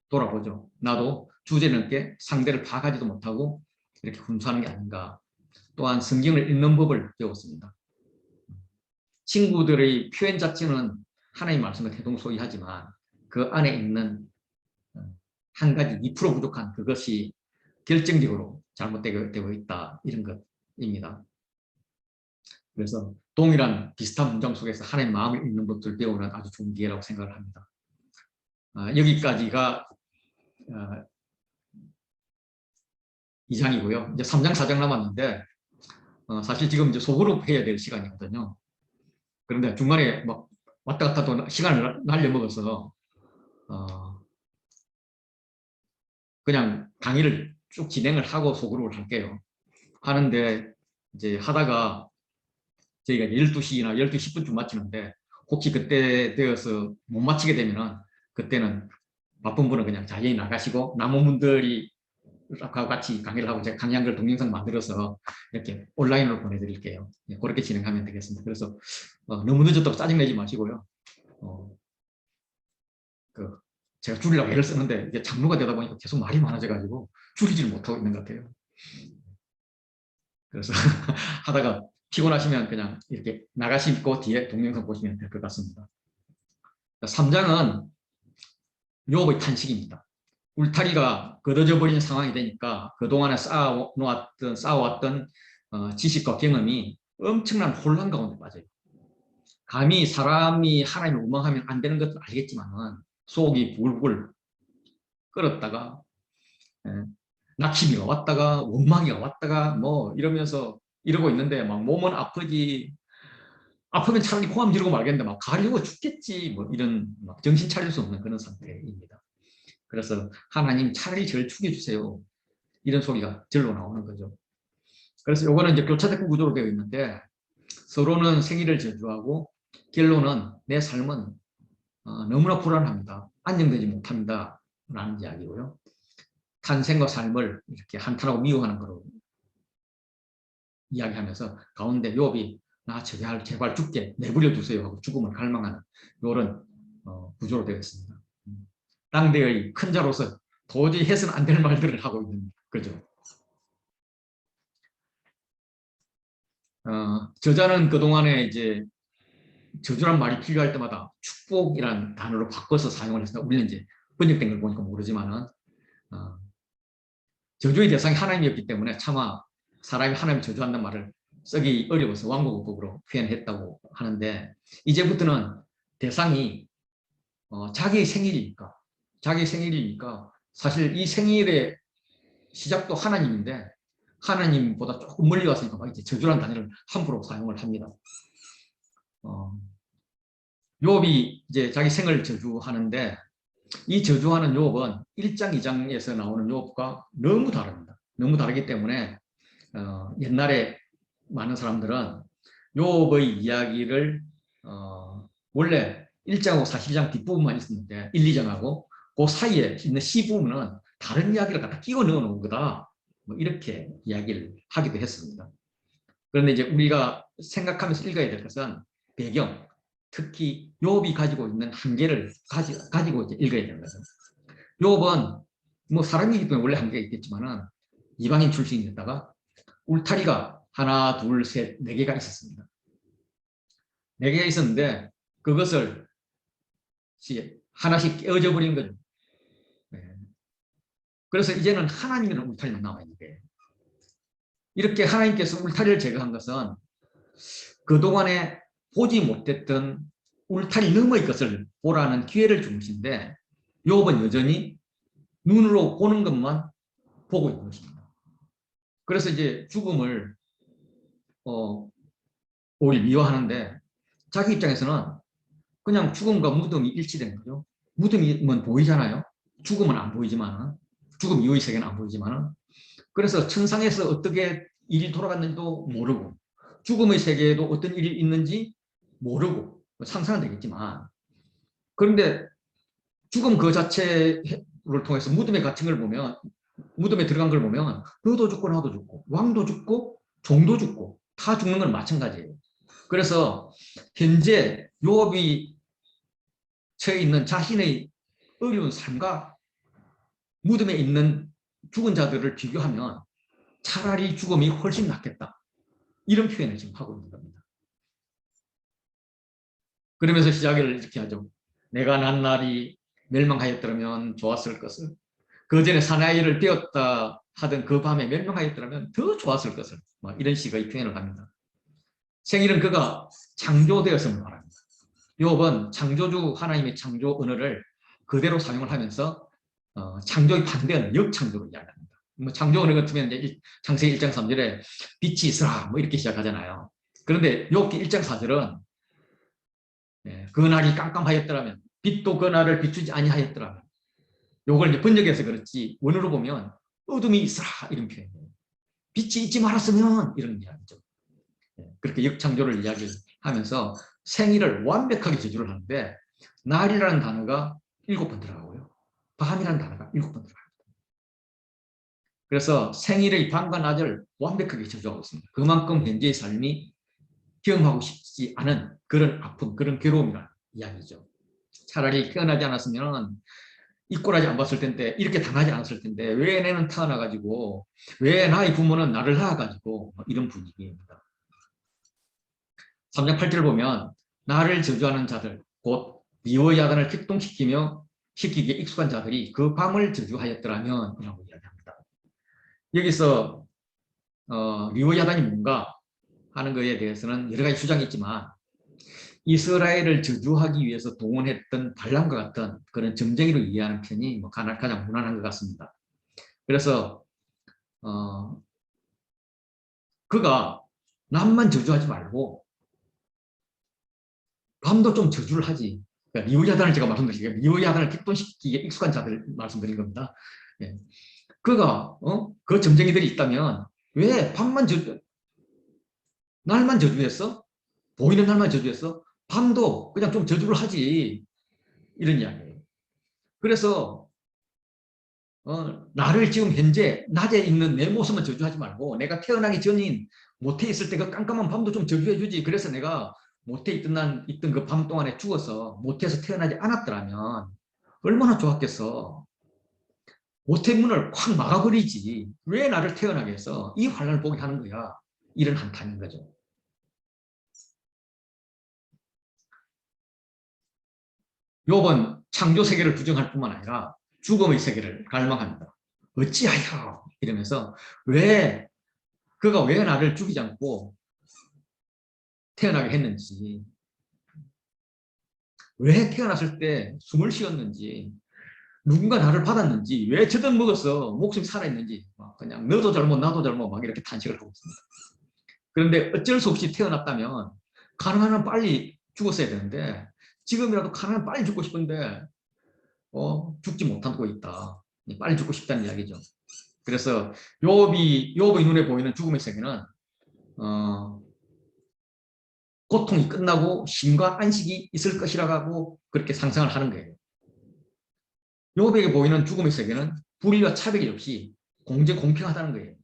돌아보죠. 나도 주제넘게 상대를 파악하지도 못하고 이렇게 훈수하는 게 아닌가. 또한 성경을 읽는 법을 배웠습니다. 친구들의 표현 자체는 하나님의 말씀과 대동소이하지만 그 안에 있는 한 가지 2% 부족한 그것이 결정적으로 잘못되고 있다 이런 것입니다. 그래서 동일한 비슷한 문장 속에서 하나님의 마음을 읽는 법을 배우는 아주 좋은 기회라고 생각을 합니다. 여기까지가 2장이고요. 이제 3장, 4장 남았는데 사실 지금 이제 소그룹 해야 될 시간이거든요. 그런데 중간에 막 왔다 갔다 또 시간을 날려먹어서 그냥 강의를 쭉 진행을 하고 소그룹을 할게요. 하는데 이제 하다가 저희가 12시나 12시 10분쯤 마치는데 혹시 그때 되어서 못 마치게 되면은 그때는 바쁜 분은 그냥 자연히 나가시고 남은 분들이 같이 강의를 하고 제가 강의한 걸 동영상 만들어서 이렇게 온라인으로 보내드릴게요. 네, 그렇게 진행하면 되겠습니다. 그래서 너무 늦었다고 짜증내지 마시고요. 어, 그 제가 줄이려고 애를 쓰는데 이게 장르가 되다 보니까 계속 말이 많아져가지고 줄이지를 못하고 있는 것 같아요. 그래서 하다가 피곤하시면 그냥 이렇게 나가시고 뒤에 동영상 보시면 될 것 같습니다. 3장은 유업의 탄식입니다. 울타리가 걷어져 버린 상황이 되니까 그동안에 쌓아왔던 지식과 경험이 엄청난 혼란 가운데 빠져요. 감히 사람이 하나님을 원망하면 안 되는 것도 알겠지만 속이 불불 끓었다가 낙심이가 왔다가 원망이가 왔다가 뭐 이러면서 이러고 있는데 막 몸은 아프지 아프면 차라리 호암 지르고 말겠는데 막 가려고 죽겠지 뭐 이런 막 정신 차릴 수 없는 그런 상태입니다. 그래서 하나님 차라리 저를 죽여주세요. 이런 소리가 절로 나오는 거죠. 그래서 요거는 이제 교차대꾸 구조로 되어 있는데 서로는 생일을 저주하고 결론은 내 삶은 너무나 불안합니다. 안정되지 못합니다. 라는 이야기고요. 탄생과 삶을 이렇게 한탄하고 미워하는 거로 이야기하면서 가운데 욥이 나 제발 죽게 내버려 두세요 하고 죽음을 갈망하는 이런 구조로 되어 있습니다. 당대의 큰 자로서 도저히 해서는 안 될 말들을 하고 있는 거죠. 저자는 그동안에 이제 저주란 말이 필요할 때마다 축복이라는 단어로 바꿔서 사용을 했습니다. 우리는 이제 번역된 걸 보니까 모르지만은 저주의 대상이 하나님이었기 때문에 차마 사람이 하나님 저주한다는 말을 쓰기 어려워서 완곡어법으로 표현했다고 하는데 이제부터는 대상이 자기 생일이니까 사실 이 생일의 시작도 하나님인데 하나님보다 조금 멀리 왔으니까 막 이제 저주라는 단어를 함부로 사용을 합니다. 욥이 이제 자기 생을 저주하는데 이 저주하는 욥은 1장, 2장에서 나오는 욥과 너무 다릅니다. 너무 다르기 때문에 옛날에 많은 사람들은 욥의 이야기를 원래 1장하고 42장 뒷부분만 있었는데 1, 2장하고 그 사이에 있는 시부분은 다른 이야기를 갖다 끼워 넣어 놓은 거다. 뭐 이렇게 이야기를 하기도 했습니다. 그런데 이제 우리가 생각하면서 읽어야 될 것은 배경, 특히 욥이 가지고 있는 한계를 가지고 이제 읽어야 되는 거죠. 욥은 뭐 사람이기 때문에 원래 한계가 있겠지만은 이방인 출신이었다가 울타리가 하나, 둘, 셋, 네 개가 있었습니다. 네 개가 있었는데 그것을 하나씩 깨어져 버린 거죠. 그래서 이제는 하나님이라는 울타리만 남아 있는 거예요. 이렇게 하나님께서 울타리를 제거한 것은 그동안에 보지 못했던 울타리 너머의 것을 보라는 기회를 준 것인데 욥은 여전히 눈으로 보는 것만 보고 있는 것입니다. 그래서 이제 죽음을 오히려 미워하는데 자기 입장에서는 그냥 죽음과 무덤이 일치된 거죠. 무덤이면 보이잖아요. 죽음은 안 보이지만 죽음 이후의 세계는 안 보이지만 그래서 천상에서 어떻게 일이 돌아갔는지도 모르고 죽음의 세계에도 어떤 일이 있는지 모르고 상상은 되겠지만 그런데 죽음 그 자체를 통해서 무덤에 갇힌 걸 보면 무덤에 들어간 걸 보면 너도 죽고 나도 죽고 왕도 죽고 종도 죽고 다 죽는 건 마찬가지예요. 그래서 현재 욥이 처해 있는 자신의 어려운 삶과 무덤에 있는 죽은 자들을 비교하면 차라리 죽음이 훨씬 낫겠다. 이런 표현을 지금 하고 있는 겁니다. 그러면서 시작을 이렇게 하죠. 내가 난 날이 멸망하였더라면 좋았을 것을. 그 전에 사나이를 되었다 하던 그 밤에 멸망하였더라면 더 좋았을 것을. 이런 식의 표현을 합니다. 생일은 그가 창조되었음을 말합니다. 욥은 창조주 하나님의 창조 언어를 그대로 사용을 하면서 창조의 반대는 역창조로 이야기합니다. 뭐 창조원 같으면 이제 창세기 1장 3절에 빛이 있으라 뭐 이렇게 시작하잖아요. 그런데 욥기 1장 4절은 그 날이 깜깜하였더라면 빛도 그 날을 비추지 아니하였더라면 요걸 이제 번역해서 그렇지 원어로 보면 어둠이 있으라 이런 표현이에요. 빛이 있지 말았으면 이런 이야기죠. 그렇게 역창조를 이야기하면서 생일을 완벽하게 저주를 하는데 날이라는 단어가 7번 들어가고요. 밤이라는 단어가 7번 들어갑니다. 그래서 생일의 밤과 낮을 완벽하게 저주하고 있습니다. 그만큼 현재의 삶이 경험하고 싶지 않은 그런 아픔, 그런 괴로움이라는 이야기죠. 차라리 태어나지 않았으면 이 꼬라지 안 봤을 텐데 이렇게 당하지 않았을 텐데 왜 내는 태어나가지고 왜 나의 부모는 나를 낳아가지고 이런 분위기입니다. 3장 8절 보면 나를 저주하는 자들 곧 미워의 야단을 시키기에 익숙한 자들이 그 밤을 저주하였더라면 이라고 이야기합니다. 여기서 미워의 야단이 뭔가 하는 것에 대해서는 여러 가지 주장이 있지만 이스라엘을 저주하기 위해서 동원했던 발람과 같은 그런 점쟁이로 이해하는 편이 가장 무난한 것 같습니다. 그래서 그가 남만 저주하지 말고 밤도 좀 저주를 하지. 그러니까 미워야단을 제가 말씀드리니까 미워야단을 킥동시키기에 익숙한 자들 말씀드린 겁니다. 예. 그가 그 점쟁이들이 있다면 왜 밤만 날만 저주했어? 보이는 날만 저주했어? 밤도 그냥 좀 저주를 하지. 이런 이야기예요. 그래서 나를 지금 현재 낮에 있는 내 모습만 저주하지 말고 내가 태어나기 전인 모태에 있을 때 그 깜깜한 밤도 좀 저주해 주지. 그래서 내가 모태에 있던 그 밤 동안에 죽어서 모태에서 태어나지 않았더라면 얼마나 좋았겠어. 모태 문을 콱 막아버리지. 왜 나를 태어나게 해서 이 환란을 보게 하는 거야. 이런 한탄인 거죠. 욥은 창조 세계를 부정할 뿐만 아니라 죽음의 세계를 갈망합니다. 어찌하여 이러면서 그가 왜 나를 죽이지 않고 태어나게 했는지, 왜 태어났을 때 숨을 쉬었는지, 누군가 나를 받았는지, 왜 저들 먹어서 목숨이 살아있는지 그냥 너도 잘못 나도 잘못 막 이렇게 탄식을 하고 있습니다. 그런데 어쩔 수 없이 태어났다면 가능한 한 빨리 죽었어야 되는데 지금이라도 가능한 한 빨리 죽고 싶은데 죽지 못하고 있다. 빨리 죽고 싶다는 이야기죠. 그래서 욥의 눈에 보이는 죽음의 세계는 고통이 끝나고 쉼과 안식이 있을 것이라고 그렇게 상상을 하는 거예요. 욥에게 보이는 죽음의 세계는 불의와 차별이 없이 공평하다는 거예요.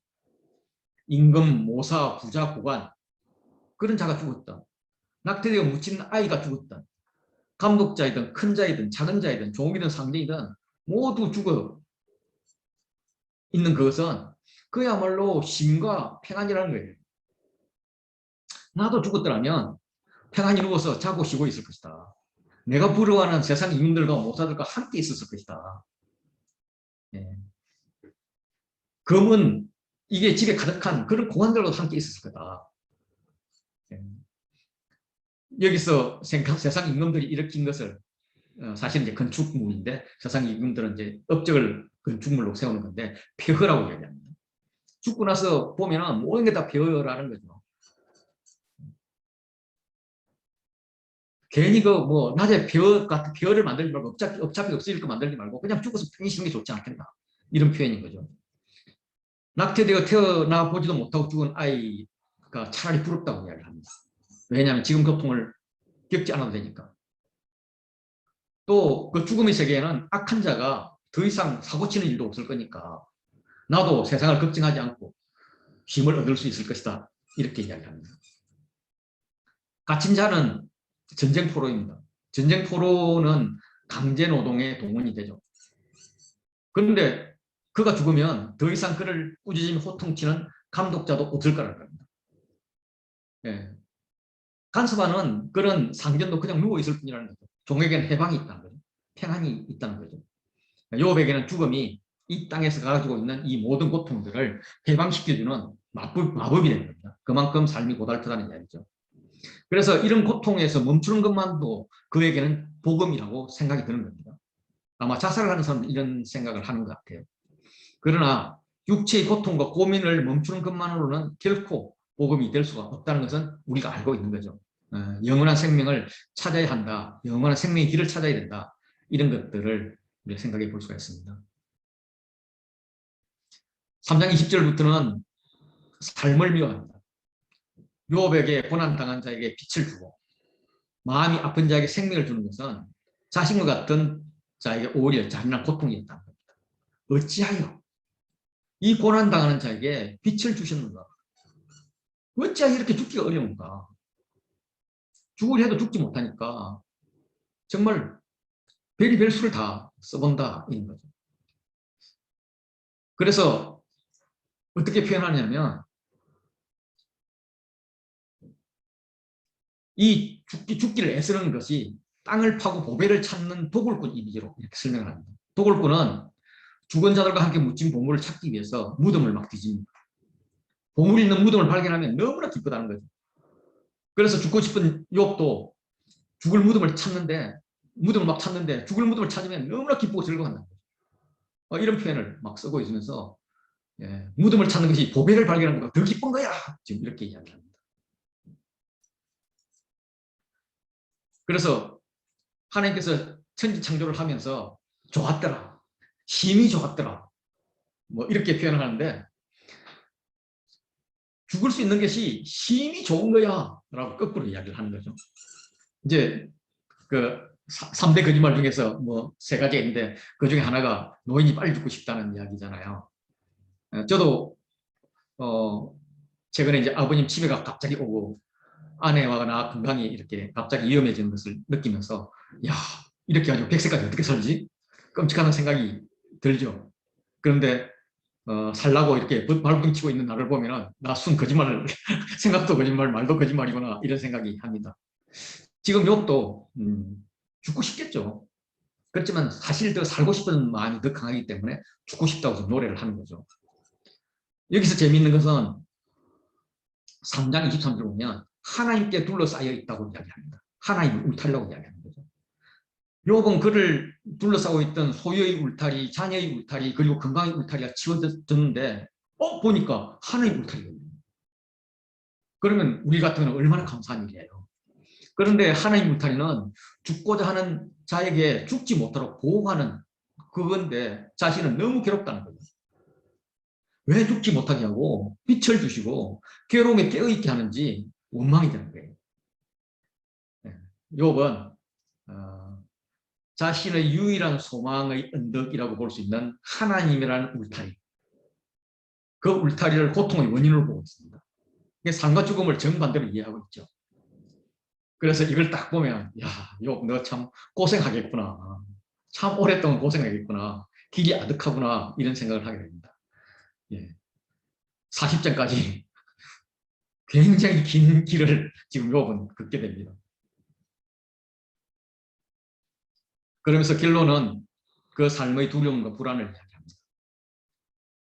임금, 모사, 부자, 고관 그런 자가 죽었다. 낙태되어 묻힌 아이가 죽었다. 감독자이든 큰 자이든 작은 자이든 종이든 상대이든 모두 죽어 있는 그것은 그야말로 쉼과 평안이라는 거예요. 나도 죽었더라면 평안히 누워서 자고 쉬고 있을 것이다. 내가 부러워하는 세상 인민들과 모사들과 함께 있었을 것이다. 예. 검은 이게 집에 가득한 그런 공안들과 함께 있었을 거다. 예. 여기서 세상 임금들이 일으킨 것을 사실 이제 건축물인데 세상 임금들은 이제 업적을 건축물로 세우는 건데 폐허라고 얘기합니다. 죽고 나서 보면은 모든 게 다 폐허라는 거죠. 괜히 낮에 폐허를 만들지 말고 어차피 없어질 거 만들지 말고 그냥 죽어서 편히 쉬는 게 좋지 않겠나 이런 표현인 거죠. 낙태되어 태어나 보지도 못하고 죽은 아이가 차라리 부럽다고 이야기합니다. 왜냐하면 지금 고통을 겪지 않아도 되니까. 또 그 죽음의 세계에는 악한 자가 더 이상 사고치는 일도 없을 거니까 나도 세상을 걱정하지 않고 쉼을 얻을 수 있을 것이다. 이렇게 이야기합니다. 갇힌 자는 전쟁 포로입니다. 전쟁 포로는 강제 노동의 동원이 되죠. 그런데 그가 죽으면 더 이상 그를 꾸짖으며 호통치는 감독자도 없을 거라는 겁니다. 예. 간섭하는 그런 상전도 그냥 누워 있을 뿐이라는 거죠. 종에게는 해방이 있다는 거죠. 평안이 있다는 거죠. 욥에게는 죽음이 이 땅에서 가지고 있는 이 모든 고통들을 해방시켜주는 마법이 되는 겁니다. 그만큼 삶이 고달프다는 이야기죠. 그래서 이런 고통에서 멈추는 것만도 그에게는 복음이라고 생각이 드는 겁니다. 아마 자살을 하는 사람은 이런 생각을 하는 것 같아요. 그러나 육체의 고통과 고민을 멈추는 것만으로는 결코 복음이 될 수가 없다는 것은 우리가 알고 있는 거죠. 영원한 생명을 찾아야 한다. 영원한 생명의 길을 찾아야 된다. 이런 것들을 우리가 생각해 볼 수가 있습니다. 3장 20절부터는 삶을 미워한다. 욥에게 고난당한 자에게 빛을 주고 마음이 아픈 자에게 생명을 주는 것은 자신과 같은 자에게 오히려 잔인한 고통이었다는 겁니다. 어찌하여 이 고난당하는 자에게 빛을 주셨는가? 어찌하여 이렇게 죽기가 어려운가? 죽으려 해도 죽지 못하니까 정말 별의별 수를 다 써본다 이런 거죠. 그래서 어떻게 표현하냐면 이 죽기를 애쓰는 것이 땅을 파고 보배를 찾는 도굴꾼 이미지로 이렇게 설명을 합니다. 도굴꾼은 죽은 자들과 함께 묻힌 보물을 찾기 위해서 무덤을 막 뒤집니다. 보물이 있는 무덤을 발견하면 너무나 기쁘다는 거죠. 그래서 죽고 싶은 욥도 죽을 무덤을 찾는데 무덤을 막 찾는데 죽을 무덤을 찾으면 너무나 기쁘고 즐거워한다는 거죠. 이런 표현을 막 쓰고 있으면서 무덤을 찾는 것이 보배를 발견하는 것보다 더 기쁜 거야. 지금 이렇게 이야기합니다. 그래서 하나님께서 천지창조를 하면서 좋았더라. 힘이 좋았더라. 뭐 이렇게 표현하는데 죽을 수 있는 것이 힘이 좋은 거야 라고 거꾸로 이야기를 하는 거죠. 이제 그 3대 거짓말 중에서 뭐 3가지가 있는데 그 중에 하나가 노인이 빨리 죽고 싶다는 이야기잖아요. 저도 최근에 이제 아버님 치매가 갑자기 오고 아내와 나 건강이 이렇게 갑자기 위험해지는 것을 느끼면서 야 이렇게 가지고 100세까지 어떻게 살지? 끔찍한 생각이 들죠. 그런데 살라고 이렇게 발버둥치고 있는 나를 보면 나 순 거짓말을 생각도 거짓말 말도 거짓말이구나 이런 생각이 합니다. 지금 욥도 죽고 싶겠죠. 그렇지만 사실 더 살고 싶은 마음이 더 강하기 때문에 죽고 싶다고 노래를 하는 거죠. 여기서 재미있는 것은 3장 23절 보면 하나님께 둘러싸여 있다고 이야기합니다. 하나님을 울타리라고 이야기하는 거죠. 욥은 그를 둘러싸고 있던 소유의 울타리, 자녀의 울타리, 그리고 건강의 울타리가 치워졌는데 보니까 하나님의 울타리가 있는 거예요. 그러면 우리 같으면 얼마나 감사한 일이에요. 그런데 하나님의 울타리는 죽고자 하는 자에게 죽지 못하도록 보호하는 그건데 자신은 너무 괴롭다는 거예요. 왜 죽지 못하게 하고 빛을 주시고 괴로움에 깨어있게 하는지 원망이 되는 거예요. 욥은 자신의 유일한 소망의 언덕이라고 볼 수 있는 하나님이라는 울타리, 그 울타리를 고통의 원인으로 보고 있습니다. 삶과 죽음을 정반대로 이해하고 있죠. 그래서 이걸 딱 보면 야, 욥 너 참 고생하겠구나. 참 오랫동안 고생하겠구나. 길이 아득하구나. 이런 생각을 하게 됩니다. 40장까지 굉장히 긴 길을 지금 욥은 걷게 됩니다. 그러면서 결론은 그 삶의 두려움과 불안을 이야기합니다.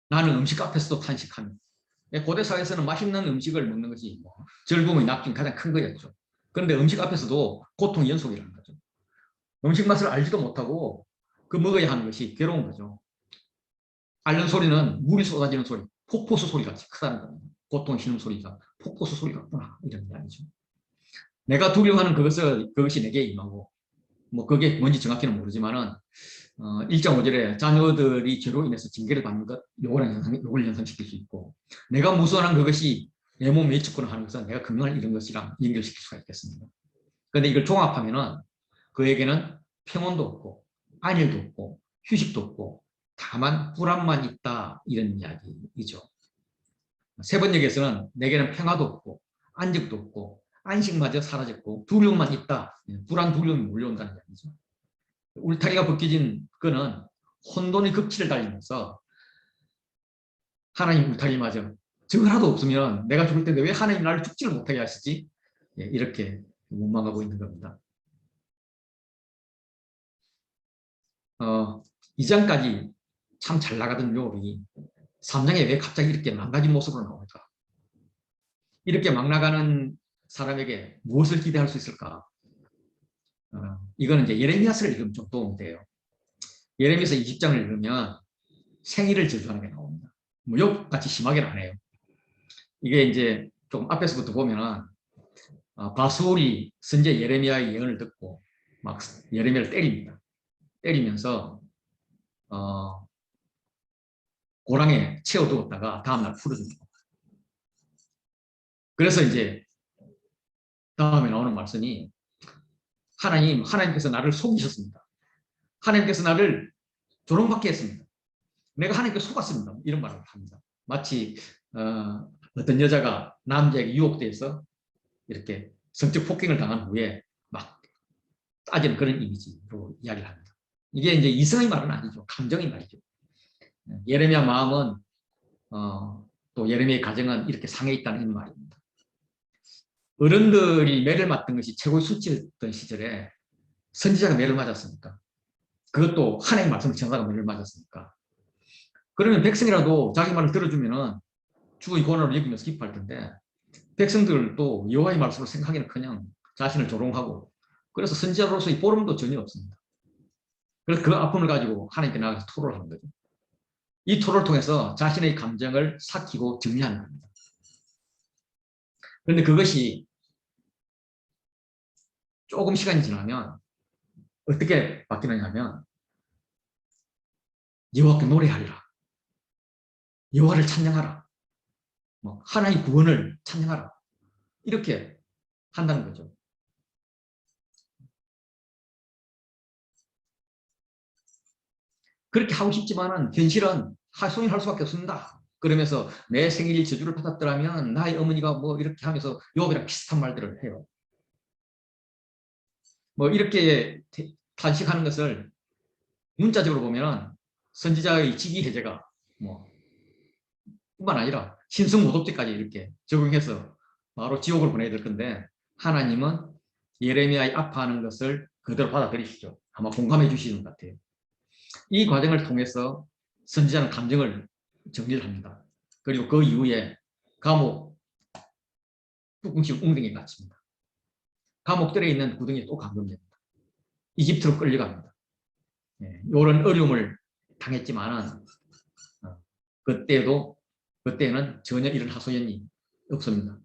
나는 음식 앞에서도 탄식하며 고대 사회에서는 맛있는 음식을 먹는 것이 즐거움의 낙중 가장 큰 거였죠. 그런데 음식 앞에서도 고통의 연속이라는 거죠. 음식 맛을 알지도 못하고 그 먹어야 하는 것이 괴로운 거죠. 앓는 소리는 물이 쏟아지는 소리, 폭포수 소리 같이 크다는 겁니다. 고통 쉬는 소리가 폭포수 소리 같구나 이런 이야기죠. 내가 두려워하는 그것이 내게 임하고 뭐 그게 뭔지 정확히는 모르지만은 1장 5절에 자녀들이 죄로 인해서 징계를 받는 것 요걸 연상시킬 수 있고 내가 무서워하는 그것이 내 몸에 미쳤구나 하는 것은 내가 건강을 잃은 것이랑 연결시킬 수가 있겠습니다. 그런데 이걸 종합하면은 그에게는 평온도 없고 안일도 없고 휴식도 없고 다만 불안만 있다 이런 이야기이죠. 세번역에서는 내게는 평화도 없고 안정도 없고 안식마저 사라졌고 두려움만 있다. 불안 두려움이 몰려온다는 이야기죠. 울타리가 벗겨진 그는 혼돈의 극치를 달리면서 하나님 울타리마저 저거라도 없으면 내가 죽을 텐데 왜 하나님 나를 죽지를 못하게 하시지? 이렇게 원망하고 있는 겁니다. 2장까지 참 잘 나가던 욥이 3장에 왜 갑자기 이렇게 망가진 모습으로 나올까? 이렇게 막 나가는 사람에게 무엇을 기대할 수 있을까? 이거는 이제 예레미야서를 읽으면 좀 도움이 돼요. 예레미야서 20장을 읽으면 생일을 저주하는 게 나옵니다. 뭐 욕같이 심하게는 안 해요. 이게 이제 좀 앞에서부터 보면은 바수올이 선지자 예레미야의 예언을 듣고 막 예레미야를 때립니다. 때리면서 고랑에 채워두었다가 다음날 풀어줍니다. 그래서 이제 다음에 나오는 말씀이 하나님께서 나를 속이셨습니다. 하나님께서 나를 조롱받게 했습니다. 내가 하나님께 속았습니다. 이런 말을 합니다. 마치 어떤 여자가 남자에게 유혹돼서 이렇게 성적 폭행을 당한 후에 막 따지는 그런 이미지로 이야기를 합니다. 이게 이제 이성의 말은 아니죠. 감정의 말이죠. 예레미야 마음은 또 예레미야의 가정은 이렇게 상해 있다는 말입니다. 어른들이 매를 맞던 것이 최고의 수치였던 시절에 선지자가 매를 맞았으니까, 그것도 하나님의 말씀을 전하다가 매를 맞았으니까, 그러면 백성이라도 자기 말을 들어주면은 죽의 고난을 여기면서 기뻐할 텐데, 백성들도 여호와의 말씀을 생각하기는커녕 자신을 조롱하고, 그래서 선지자로서의 보름도 전혀 없습니다. 그래서 그 아픔을 가지고 하나님께 나가서 토로를 하는 거죠. 이 토로를 통해서 자신의 감정을 삭히고 정리하는 겁니다. 그런데 그것이 조금 시간이 지나면 어떻게 바뀌느냐 하면, 여호와께 노래하리라, 여호와를 찬양하라, 하나의 구원을 찬양하라, 이렇게 한다는 거죠. 그렇게 하고 싶지만은 현실은 하소연할 수밖에 없습니다. 그러면서 내 생일 저주를 받았더라면 나의 어머니가 뭐 이렇게 하면서 요업이랑 비슷한 말들을 해요. 뭐 이렇게 탄식하는 것을 문자적으로 보면 선지자의 직위 해제가 뿐만 아니라 신성모독죄까지 이렇게 적용해서 바로 지옥을 보내야 될 건데, 하나님은 예레미야의 아파하는 것을 그대로 받아들이시죠. 아마 공감해 주시는 것 같아요. 이 과정을 통해서 선지자는 감정을 정리를 합니다. 그리고 그 이후에 감옥 뚜껑식 웅덩이에 갇힙니다. 감옥들에 있는 구덩이에 또 감금됩니다. 이집트로 끌려갑니다. 이런 어려움을 당했지만 그때는 전혀 이런 하소연이 없습니다.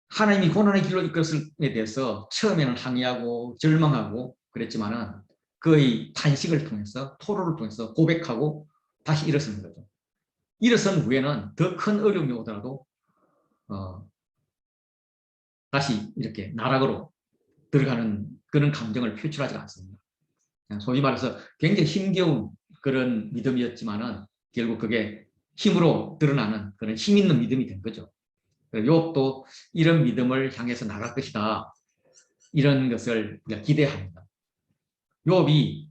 하나님이 고난의 길로 이끌었음에 대해서 처음에는 항의하고 절망하고 그랬지만은 그의 탄식을 통해서, 토로를 통해서 고백하고 다시 일어서는 거죠. 일어선 후에는 더 큰 어려움이 오더라도 다시 이렇게 나락으로 들어가는 그런 감정을 표출하지 않습니다. 소위 말해서 굉장히 힘겨운 그런 믿음이었지만은 결국 그게 힘으로 드러나는 그런 힘 있는 믿음이 된 거죠. 욥도 이런 믿음을 향해서 나갈 것이다, 이런 것을 우리가 기대합니다. 욥이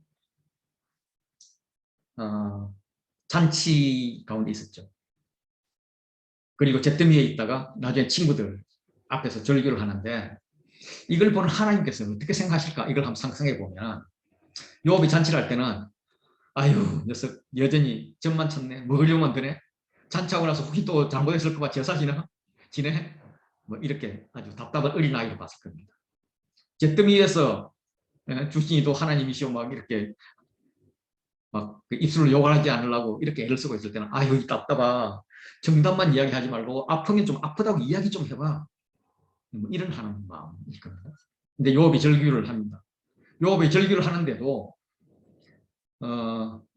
잔치 가운데 있었죠. 그리고 잿더미 위에 있다가 나중에 친구들 앞에서 절규를 하는데, 이걸 보는 하나님께서 어떻게 생각하실까, 이걸 한번 상상해 보면, 욥이 잔치를 할 때는 아유, 녀석 여전히 점만 쳤네, 먹으려면 되네, 잔치하고 나서 혹시 또 잘못했을까 봐 제사 지내, 뭐 이렇게 아주 답답한 어린아이로 봤을 겁니다. 잿더미 위에서 주신이도 하나님이시오 막 이렇게 막 입술로 욕을 하지 않으려고 이렇게 애를 쓰고 있을 때는, 아유 답답하, 정답만 이야기하지 말고 아프면 좀 아프다고 이야기 좀 해봐, 뭐 이런 하는 마음일 겁니다. 근데 욥이 절규를 합니다. 욥이 절규를 하는데도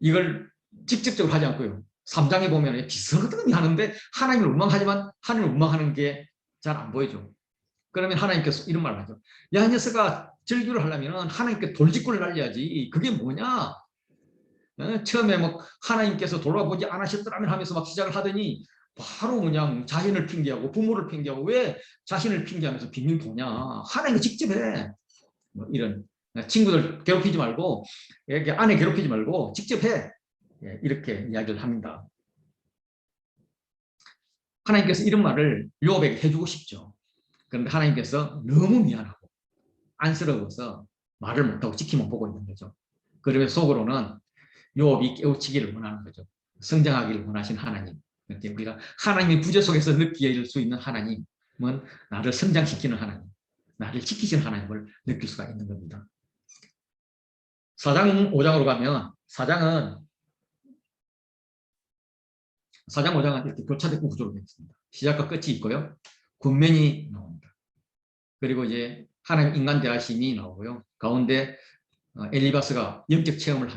이걸 직접적으로 하지 않고요, 3장에 보면 비스무리하게 하는데 하나님을 원망하지만 하나님을 원망하는 게 잘 안 보이죠. 그러면 하나님께서 이런 말을 하죠. 야, 이 녀석아, 절규를 하려면 하나님께 돌직구를 날려야지. 그게 뭐냐? 처음에 뭐 하나님께서 돌아보지 않으셨더라면 하면서 막 시작을 하더니 바로 그냥 자신을 핑계하고 부모를 핑계하고, 왜 자신을 핑계하면서 비밀 보냐? 하나님이 직접 해. 뭐 이런, 친구들 괴롭히지 말고, 아내 괴롭히지 말고 직접 해. 이렇게 이야기를 합니다. 하나님께서 이런 말을 욥에게 해주고 싶죠. 그런데 하나님께서 너무 미안하고 안쓰러워서 말을 못하고 지키만 보고 있는 거죠. 그러면서 속으로는 욥이 깨우치기를 원하는 거죠. 성장하기를 원하신 하나님. 우리가 하나님의 부재 속에서 느낄 수 있는 하나님은 나를 성장시키는 하나님. 나를 지키시는 하나님을 느낄 수가 있는 겁니다. 4장 5장으로 가면 4장 5장은 이렇게 교차되고 구조로 되어 있습니다. 시작과 끝이 있고요. 군면이 나옵니다. 그리고 이제 하나님 인간 대하심이 나오고요. 가운데 엘리바스가 영적 체험을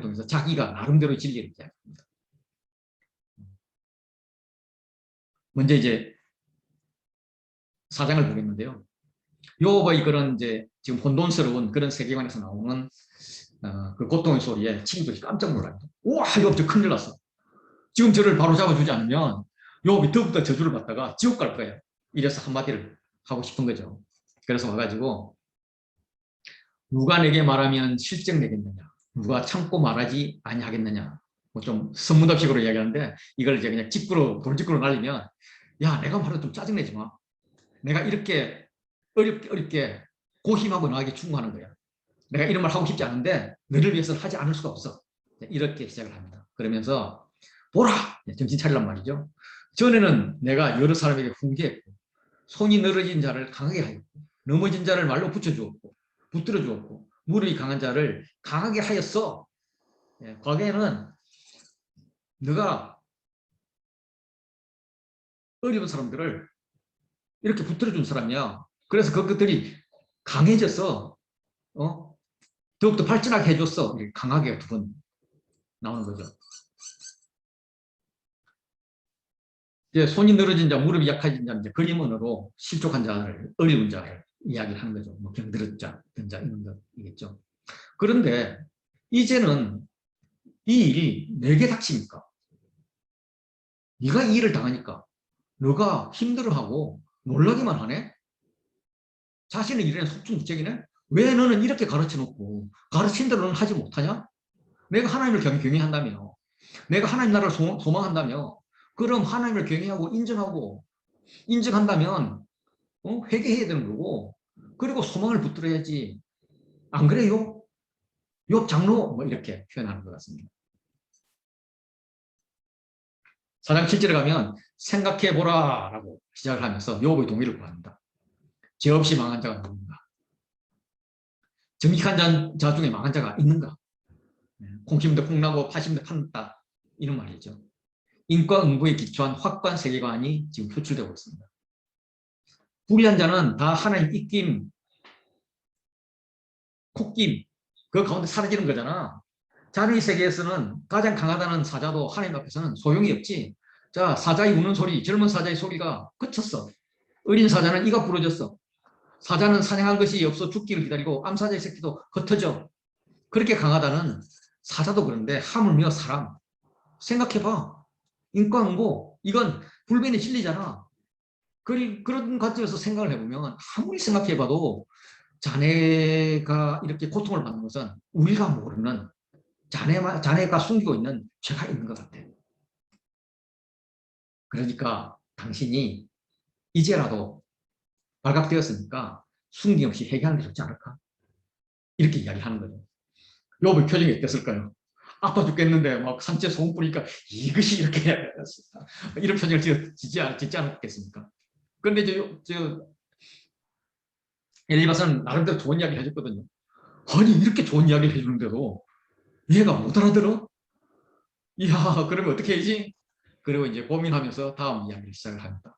통해서 자기가 나름대로 진리를 이야기합니다. 먼저 이제 4장을 보겠는데요. 욥의 그런 이제 지금 혼돈스러운 그런 세계관에서 나오는 그 고통의 소리에 친구들이 깜짝 놀라요. 우와, 욥 저 큰일 났어. 지금 저를 바로 잡아주지 않으면 욥이 더욱더 저주를 받다가 지옥 갈 거예요. 이래서 한마디를 하고 싶은 거죠. 그래서 와가지고 누가 내게 말하면 실적 내겠느냐, 누가 참고 말하지 아니하겠느냐, 뭐 좀 선무답식으로 이야기하는데 이걸 이제 그냥 돌직구로 날리면, 야, 내가 말해도 좀 짜증내지 마. 내가 이렇게 어렵게 고심하고 나에게 충고하는 거야. 내가 이런 말 하고 싶지 않은데 너를 위해서는 하지 않을 수가 없어. 이렇게 시작을 합니다. 그러면서 보라! 정신 차리란 말이죠. 전에는 내가 여러 사람에게 훈계했고 손이 늘어진 자를 강하게 하였고 넘어진 자를 말로 붙여주었고 붙들어 주었고 무릎이 강한 자를 강하게 하였어. 과거에는 네가 어려운 사람들을 이렇게 붙들어 준 사람이야. 그래서 그것들이 강해져서 더욱더 발전하게 해줬어. 강하게 두 번 나오는 거죠. 이제 손이 늘어진 자, 무릎이 약해진 자, 이제 그림언어로 실족한 자를, 어려운 자를 이야기를 하는 거죠. 뭐 병들었 자, 든 자, 이런 것이겠죠. 그런데 이제는 이 일이 내게 닥치니까, 네가 이 일을 당하니까 너가 힘들어하고 놀라기만 하네? 자신의 일에는 속중무책이네? 왜 너는 이렇게 가르쳐놓고 가르친 대로 는 하지 못하냐? 내가 하나님을 경외한다며, 내가 하나님 나라를 소망한다며, 그럼 하나님을 경외하고 인정한다면 회개해야 되는 거고, 그리고 소망을 붙들어야지. 안 그래요? 욥 장로 뭐 이렇게 표현하는 것 같습니다. 4장 7절에 가면 생각해보라 라고 시작을 하면서 욥의 동의를 구합니다. 죄 없이 망한 자가 누군가? 정직한 자 중에 망한 자가 있는가? 공심도 콩나고 파심도 판다, 이런 말이죠. 인과응보에 기초한 확고한 세계관이 지금 표출되고 있습니다. 불의한 자는 다 하나님 입김, 콧김, 그 가운데 사라지는 거잖아. 자의 세계에서는 가장 강하다는 사자도 하나님 앞에서는 소용이 없지. 자, 사자의 우는 소리, 젊은 사자의 소리가 그쳤어. 어린 사자는 이가 부러졌어. 사자는 사냥할 것이 없어 죽기를 기다리고 암사자의 새끼도 흩어져. 그렇게 강하다는 사자도 그런데 하물며 사람. 생각해봐. 인과응보, 이건 불변의 진리잖아. 그런 관점에서 생각을 해보면 아무리 생각해봐도 자네가 이렇게 고통을 받는 것은 우리가 모르는 자네가 숨기고 있는 죄가 있는 것 같아. 그러니까 당신이 이제라도 발각되었으니까 숨김없이 회개하는 게 좋지 않을까? 이렇게 이야기하는 거죠. 욥의 표정이 어땠을까요? 아파 죽겠는데 막 산채 소금 뿌리니까 이것이 이렇게 이런 표정을 짓지 않았겠습니까? 그런데 엘리바스는 나름대로 좋은 이야기를 해줬거든요. 아니 이렇게 좋은 이야기를 해주는데도 얘가 못 알아들어? 이야, 그러면 어떻게 해야지? 그리고 이제 고민하면서 다음 이야기를 시작을 합니다.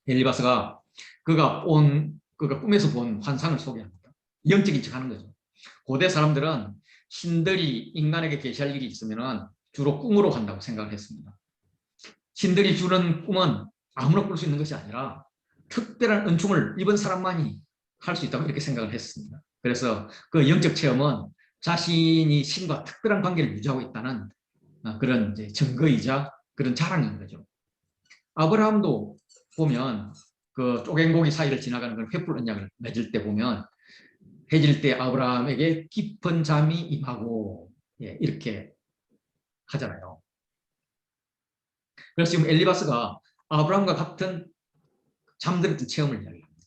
엘리바스가 그가 꿈에서 본 환상을 소개합니다. 영적인 척 하는 거죠. 고대 사람들은 신들이 인간에게 계시할 일이 있으면 주로 꿈으로 한다고 생각을 했습니다. 신들이 주는 꿈은 아무나 꿀 수 있는 것이 아니라 특별한 은총을 입은 사람만이 할 수 있다고 이렇게 생각을 했습니다. 그래서 그 영적 체험은 자신이 신과 특별한 관계를 유지하고 있다는 그런 이제 증거이자 그런 자랑인 거죠. 아브라함도 보면 그 쪼갱고기 사이를 지나가는 그런 횃불 언약을 맺을 때 보면 해질 때 아브라함에게 깊은 잠이 임하고 이렇게 하잖아요. 그래서 지금 엘리바스가 아브라함과 같은 잠들었던 체험을 이야기합니다.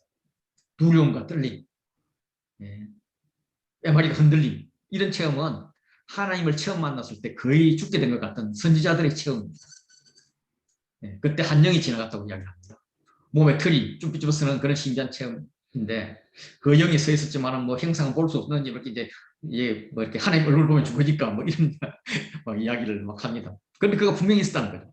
두려움과 떨림, 뼈마리가 흔들림, 이런 체험은 하나님을 처음 만났을 때 거의 죽게 된 것 같은 선지자들의 체험입니다. 그때 한 영이 지나갔다고 이야기합니다. 몸에 털이 쭉 삐집어쓰는 그런 신기한 체험인데 그 영이 서 있었지만은 뭐 형상은 볼 수 없는 이렇게 이제 뭐 이렇게 하나님 얼굴 보면 죽으니까 뭐 이런 막 이야기를 막 합니다. 그런데 그가 분명히 있었다는 거죠.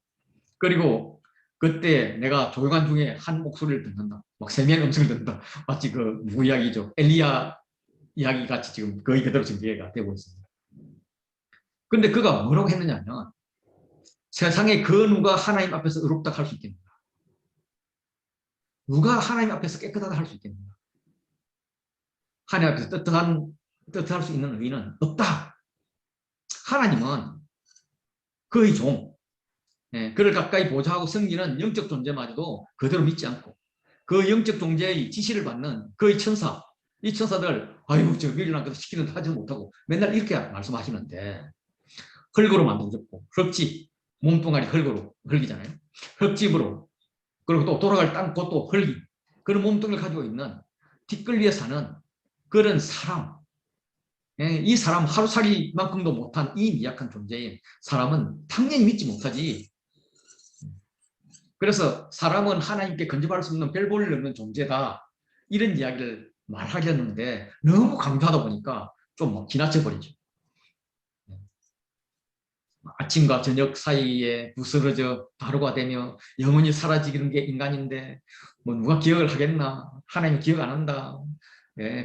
그리고 그때 내가 조용한 중에 한 목소리를 듣는다. 막 세미한 음성을 듣는다. 마치 그 누구 이야기죠. 엘리야 이야기 같이 지금 거의 그대로 지금 이해가 되고 있습니다. 그런데 그가 뭐라고 했느냐면 세상에 그 누가 하나님 앞에서 의롭다 할 수 있겠는가? 누가 하나님 앞에서 깨끗하다 할 수 있겠는가? 하나님 앞에서 뜻할 수 있는 의인은 없다. 하나님은 그의 종, 그를 가까이 보좌하고 섬기는 영적 존재마저도 그대로 믿지 않고 그 영적 존재의 지시를 받는 그의 천사, 이 천사들 아유 저 미련한 것을 시키는 하지 못하고 맨날 이렇게 말씀하시는데 흙으로 만들어졌고 흙집, 몸뚱아리 흙이잖아요. 흙집으로 그리고 또 돌아갈 땅 그것도 흙이 그런 몸뚱이를 가지고 있는 뒷걸리에 사는 그런 사람, 이 사람 하루살이만큼도 못한 이 미약한 존재인 사람은 당연히 믿지 못하지. 그래서 사람은 하나님께 근접할 수 없는 별 볼일 없는 존재다. 이런 이야기를 말하려는데 너무 강조하다 보니까 좀 지나쳐 버리죠. 아침과 저녁 사이에 부스러져 바로가 되며 영원히 사라지는 게 인간인데 뭐 누가 기억을 하겠나. 하나님이 기억 안 한다.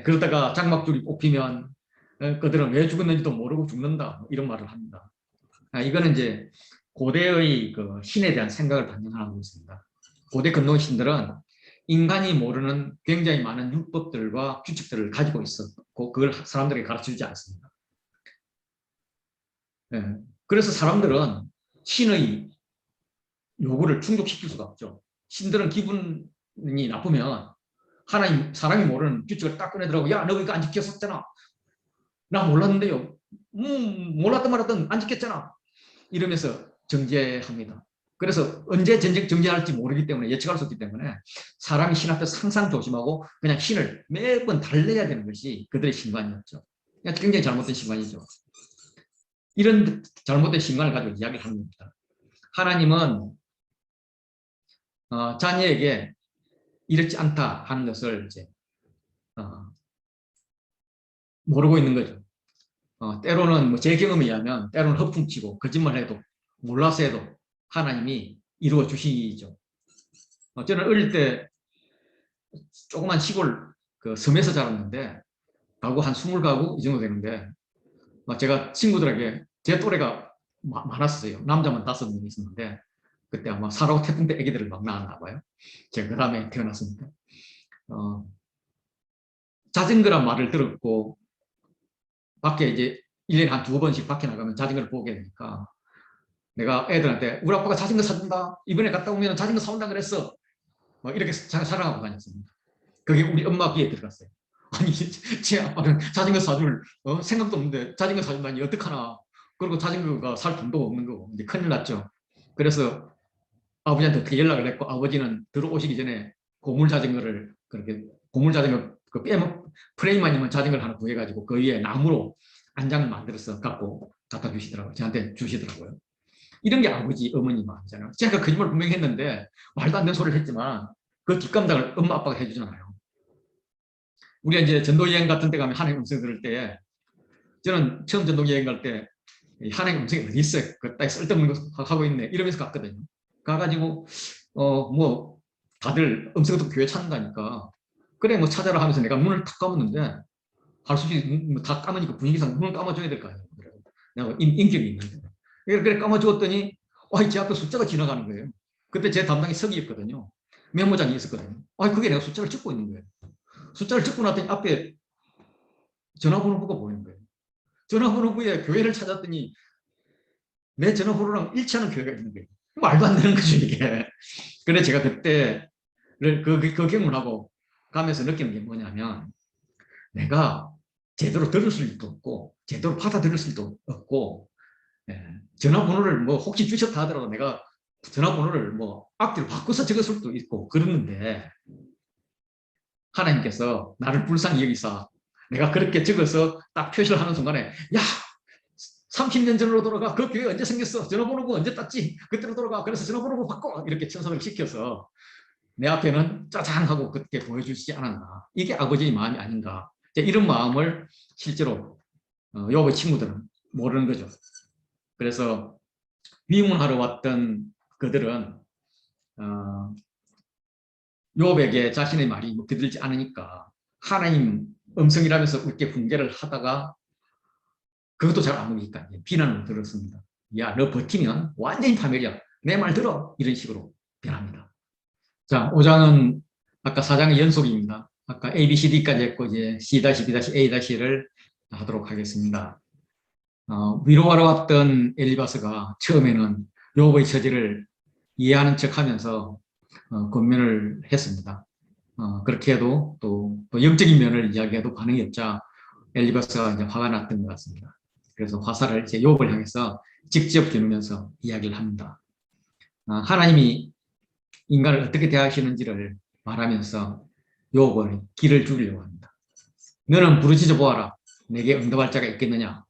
그러다가 장막줄이 뽑히면 그들은 왜 죽었는지도 모르고 죽는다. 이런 말을 합니다. 이거는 이제 고대의 그 신에 대한 생각을 반영하고 있습니다. 고대 근동 신들은 인간이 모르는 굉장히 많은 율법들과 규칙들을 가지고 있었고 그걸 사람들에게 가르쳐주지 않습니다. 그래서 사람들은 신의 요구를 충족시킬 수가 없죠. 신들은 기분이 나쁘면 하나님 사람이 모르는 규칙을 딱 꺼내더라고. 야, 너 이거 안 지켰었잖아. 나 몰랐는데요. 몰랐든 말았든 안 지켰잖아. 이러면서 정죄합니다. 그래서 언제 정죄할지 모르기 때문에 예측할 수 없기 때문에 사람이 신 앞에서 항상 조심하고 그냥 신을 매번 달래야 되는 것이 그들의 신관이었죠. 굉장히 잘못된 신관이죠. 이런 잘못된 신관을 가지고 이야기를 하는 겁니다. 하나님은 자녀에게 이렇지 않다 하는 것을 이제 모르고 있는 거죠. 때로는 뭐 제 경험에 의하면 때로는 허풍치고 거짓말해도 몰라서 해도 하나님이 이루어 주시죠. 저는 어릴 때 조그만 시골 그 섬에서 자랐는데 가구 한 20가구 이 정도 되는데 제가 친구들에게 제 또래가 많았어요. 남자만 5명 있었는데 그때 아마 4.5 태풍 때 애기들을 막 낳았나 봐요. 제가 그 다음에 태어났으니까. 자전거란 말을 들었고 밖에 이제 1년에 한 2번씩 밖에 나가면 자전거를 보게 되니까 내가 애들한테 우리 아빠가 자전거 사준다. 이번에 갔다 오면 자전거 사온다 그랬어. 막 이렇게 자랑하고 다녔습니다. 그게 우리 엄마 귀에 들어갔어요. 아니 제 아빠는 자전거 사줄 생각도 없는데 자전거 사준다니 어떡하나. 그리고 자전거가 살 돈도 없는 거고 이제 큰일 났죠. 그래서 아버지한테 어떻게 연락을 했고 아버지는 들어오시기 전에 고물 자전거를 그렇게 고물 자전거 그 프레임만 있는 자전거를 하나 구해가지고 그 위에 나무로 안장을 만들어서 갖고 갖다 주시더라고요. 저한테 주시더라고요. 이런 게 아버지, 어머니 마음이잖아요. 제가 거짓말 분명히 했는데 말도 안 되는 소리를 했지만 그 뒷감당을 엄마, 아빠가 해주잖아요. 우리가 이제 전도여행 같은 데 가면 하나님 음성 들을 때 저는 처음 전도여행 갈 때 하나님 음성이 어디 있어요? 그딱 쓸데없는 거 하고 있네. 이러면서 갔거든요. 가가지고 뭐 다들 음성 듣고 교회 찾는다니까 그래 뭐 찾아라 하면서 내가 문을 탁 감았는데 할 수 없이 다 감으니까 분위기상 문을 감아줘야 될 거 아니에요. 내가 인격이 있는데 그래 감아주었더니 제 앞에 숫자가 지나가는 거예요. 그때 제 담당이 석이었거든요. 메모장이 있었거든요. 그게 내가 숫자를 적고 있는 거예요. 숫자를 적고 났더니 앞에 전화번호부가 보이는 거예요. 전화번호부에 교회를 찾았더니 내 전화번호랑 일치하는 교회가 있는 거예요. 말도 안 되는 거죠 이게. 그래 제가 그때 그 경험하고 가면서 느끼는 게 뭐냐면 내가 제대로 들을 수도 없고 제대로 받아들일 수도 없고 전화번호를 뭐 혹시 주셨다 하더라도 내가 전화번호를 뭐 앞뒤로 바꿔서 적었을 수도 있고 그러는데 하나님께서 나를 불쌍히 여기사 내가 그렇게 적어서 딱 표시를 하는 순간에 야 30년 전으로 돌아가. 그 교회 언제 생겼어? 전화번호가 언제 땄지? 그때로 돌아가. 그래서 전화번호를 바꿔. 이렇게 천성을 시켜서 내 앞에는 짜잔하고 그렇게 보여주시지 않았나. 이게 아버지의 마음이 아닌가. 이런 마음을 실제로 욥의 친구들은 모르는 거죠. 그래서 위문하러 왔던 그들은 욥에게 자신의 말이 먹혀들지 않으니까 하나님 음성이라면서 그렇게 훈계를 하다가 그것도 잘 안 먹으니까 비난을 들었습니다. 야, 너 버티면 완전히 파멸이야. 내 말 들어. 이런 식으로 변합니다. 자, 5장은 아까 4장의 연속입니다. 아까 A, B, C, D까지 했고 이제 C, B, A-를 하도록 하겠습니다. 위로하러 왔던 엘리바스가 처음에는 욥의 처지를 이해하는 척하면서 권면을 했습니다. 그렇게 해도 또 영적인 면을 이야기해도 반응이 없자 엘리바스가 이제 화가 났던 것 같습니다. 그래서 화살을 이제 욥을 향해서 직접 겨누면서 이야기를 합니다. 하나님이 인간을 어떻게 대하시는지를 말하면서 욥을 길을 죽이려고 합니다. 너는 부르짖어 보아라. 내게 응답할 자가 있겠느냐?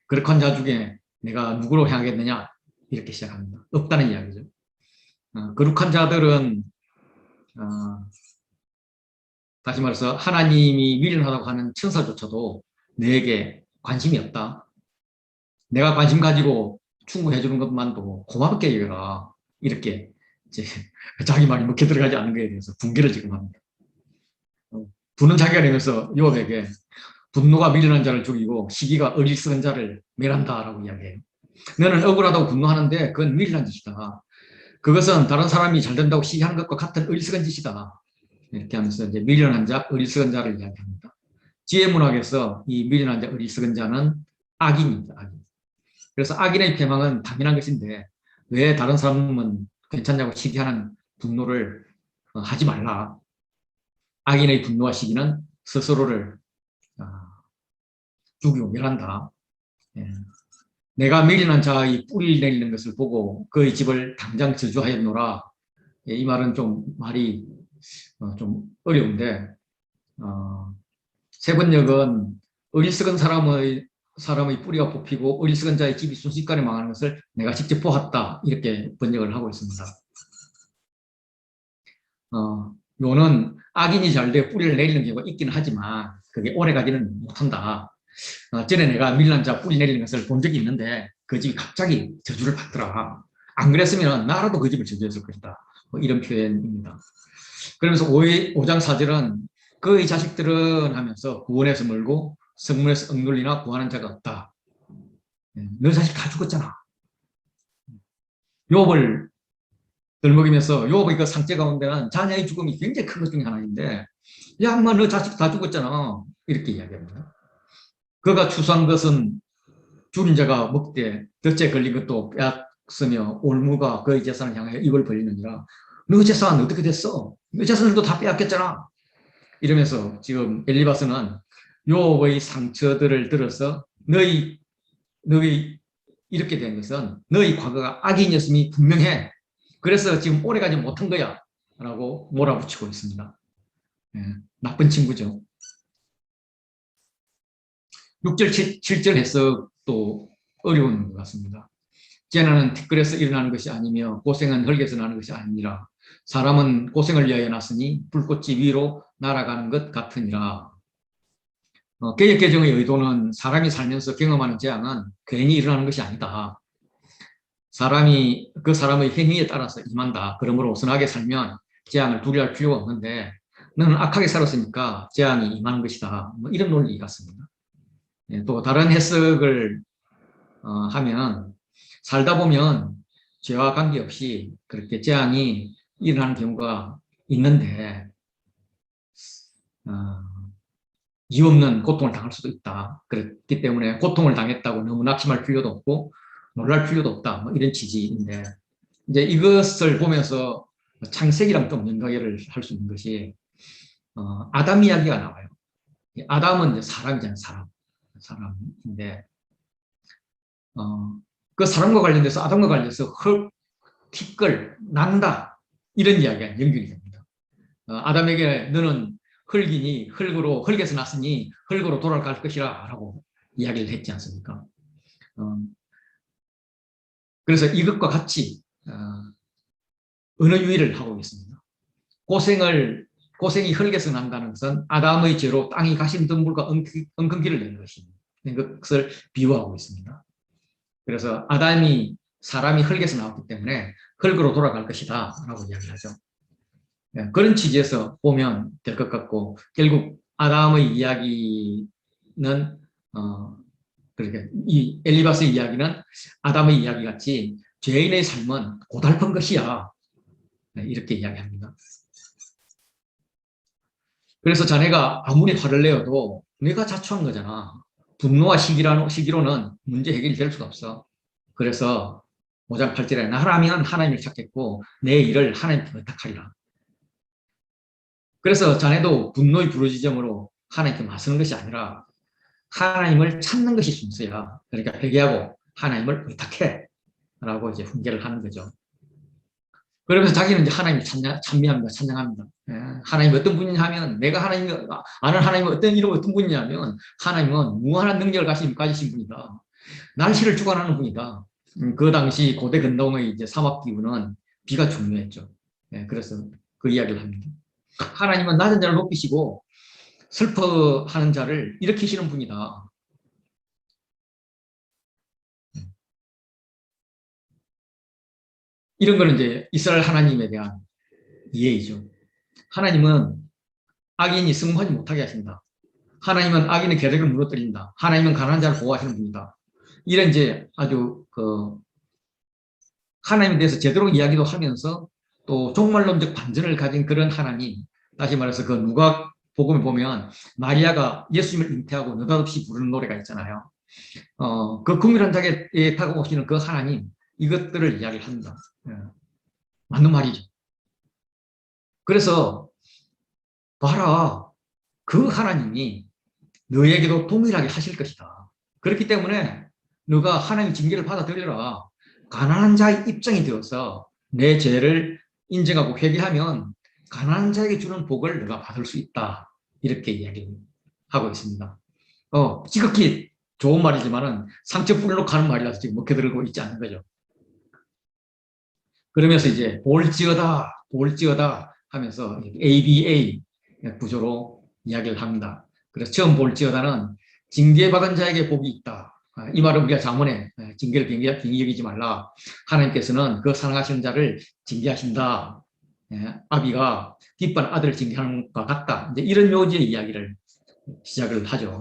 그렇게 자 중에 내가 누구로 향하겠느냐? 이렇게 시작합니다. 없다는 이야기죠. 거룩한 자들은 다시 말해서 하나님이 미련하다고 하는 천사조차도 내게 관심이 없다. 내가 관심 가지고 충고해 주는 것만도 고맙게 여겨라. 이렇게 이제 자기 말이 먹혀 들어가지 않는 것에 대해서 분개를 지금 합니다. 분은 자기가 내면서 욥에게 분노가 미련한 자를 죽이고 시기가 어리석은 자를 멸한다라고 이야기해요. 너는 억울하다고 분노하는데 그건 미련한 짓이다. 그것은 다른 사람이 잘 된다고 시기하는 것과 같은 어리석은 짓이다. 이렇게 하면서 이제 미련한 자, 어리석은 자를 이야기합니다. 지혜문학에서 이 미련한 자, 어리석은 자는 악인입니다. 악인. 그래서 악인의 패망은 당연한 것인데 왜 다른 사람은 괜찮냐고 시기하는 분노를 하지 말라. 악인의 분노와 시기는 스스로를 죽이고 멸한다. 예. 내가 미련한 자의 뿌리를 내리는 것을 보고 그의 집을 당장 저주하였노라. 예, 이 말은 좀 말이 좀 어려운데 세 번역은 어리석은 사람의 뿌리가 뽑히고 어리석은 자의 집이 순식간에 망하는 것을 내가 직접 보았다. 이렇게 번역을 하고 있습니다. 요는 악인이 잘 돼 뿌리를 내리는 경우가 있기는 하지만 그게 오래가지는 못한다. 전에 내가 밀란 자 뿌리 내리는 것을 본 적이 있는데 그 집이 갑자기 저주를 받더라. 안 그랬으면 나라도 그 집을 저주했을 것이다. 뭐 이런 표현입니다. 그러면서 5장 4절은 그의 자식들은 하면서 구원에서 멀고 성문에서 억눌리나 구하는 자가 없다. 너 자식 다 죽었잖아. 욥을 들먹이면서 욥의 그 상태 가운데는 자녀의 죽음이 굉장히 큰 것 중에 하나인데 야, 엄마 너 자식 다 죽었잖아. 이렇게 이야기합니다. 그가 추수한 것은 줄인 자가 먹되 덫에 걸린 것도 빼앗으며 올무가 그의 재산을 향하여 입을 벌리느니라. 너 재산 어떻게 됐어? 너 재산들도 다 빼앗겼잖아. 이러면서 지금 엘리바스는 욥의 상처들을 들어서 너희 이렇게 된 것은 너희 과거가 악인이었음이 분명해. 그래서 지금 오래가지 못한 거야. 라고 몰아붙이고 있습니다. 예, 나쁜 친구죠. 6절, 7절 해석도 어려운 것 같습니다. 재난은 티끌에서 일어나는 것이 아니며 고생은 흙에서 나는 것이 아니라 사람은 고생을 위하여 났으니 불꽃이 위로 날아가는 것 같으니라. 개역 개정의 의도는 사람이 살면서 경험하는 재앙은 괜히 일어나는 것이 아니다. 사람이 그 사람의 행위에 따라서 임한다. 그러므로 선하게 살면 재앙을 두려워할 필요가 없는데 너는 악하게 살았으니까 재앙이 임하는 것이다. 뭐 이런 논리 같습니다. 또 다른 해석을 하면 살다 보면 죄와 관계없이 그렇게 재앙이 일어나는 경우가 있는데 이유 없는 고통을 당할 수도 있다. 그렇기 때문에 고통을 당했다고 너무 낙심할 필요도 없고 놀랄 필요도 없다. 뭐 이런 취지인데 이제 이것을 보면서 창세기랑 좀 연관을 할 수 있는 것이 아담 이야기가 나와요. 아담은 이제 사람이잖아요. 사람인데 그 사람과 관련돼서 아담과 관련해서 흙, 티끌, 난다 이런 이야기가 연결이 됩니다. 아담에게 너는 흙이니 흙에서 났으니 흙으로 돌아갈 것이라 라고 이야기를 했지 않습니까? 그래서 이것과 같이 어느 유의를 하고 있습니다. 고생이 흙에서 난다는 것은 아담의 죄로 땅이 가신 덤불과 엉겅퀴를 낸 것입니다. 그것을 비유하고 있습니다. 그래서 사람이 흙에서 나왔기 때문에 흙으로 돌아갈 것이다 라고 이야기하죠. 그런 취지에서 보면 될 것 같고, 결국 아담의 이야기는 그러니까 이 엘리바스의 이야기는 아담의 이야기 같이 죄인의 삶은 고달픈 것이야, 이렇게 이야기합니다. 그래서 자네가 아무리 화를 내어도 내가 자초한 거잖아. 분노와 시기로는 문제 해결이 될 수가 없어. 그래서 5장 8절에 나라면 하나님을 찾겠고 내 일을 하나님께 부탁하리라. 그래서 자네도 분노의 부르짖음으로 하나님께 맞서는 것이 아니라 하나님을 찾는 것이 순서야. 그러니까 회개하고 하나님을 의탁해 라고 이제 훈계를 하는 거죠. 그러면서 자기는 이제 하나님을 찬미합니다. 찬양합니다. 하나님이 어떤 분이냐 하면, 내가 아는 하나님은 어떤 분이냐면, 하나님은 무한한 능력을 가지신 분이다. 날씨를 주관하는 분이다. 그 당시 고대 근동의 이제 사막 기후는 비가 중요했죠. 그래서 그 이야기를 합니다. 하나님은 낮은 자를 높이시고 슬퍼하는 자를 일으키시는 분이다. 이런 거는 이제 이스라엘 하나님에 대한 이해이죠. 하나님은 악인이 승부하지 못하게 하신다. 하나님은 악인의 계략을 무너뜨린다. 하나님은 가난한 자를 보호하시는 분이다. 이런 이제 아주 하나님에 대해서 제대로 이야기도 하면서 또 종말론적 반전을 가진 그런 하나님, 다시 말해서 그 누가 복음에 보면 마리아가 예수님을 잉태하고 느닷없이 부르는 노래가 있잖아요. 그 국민한 자에 다가오시는 그 하나님, 이것들을 이야기를 합니다. 맞는 말이죠. 그래서 봐라, 그 하나님이 너에게도 동일하게 하실 것이다. 그렇기 때문에 너가 하나님의 징계를 받아들여라. 가난한 자의 입장이 되어서 내 죄를 인정하고 회개하면 가난한 자에게 주는 복을 너가 받을 수 있다. 이렇게 이야기하고 있습니다. 지극히 좋은 말이지만은 상처불로 가는 말이라서 지금 먹혀들고 있지 않는 거죠. 그러면서 이제 볼지어다 하면서 ABA 구조로 이야기를 합니다. 그래서 처음 볼지어다는 징계받은 자에게 복이 있다. 이 말은 우리가 잠언에 징계를 빙의 여기지 말라. 하나님께서는 그 사랑하시는 자를 징계하신다. 아비가 기쁜 아들을 징계하는 것과 같다. 이제 이런 묘지의 이야기를 시작을 하죠.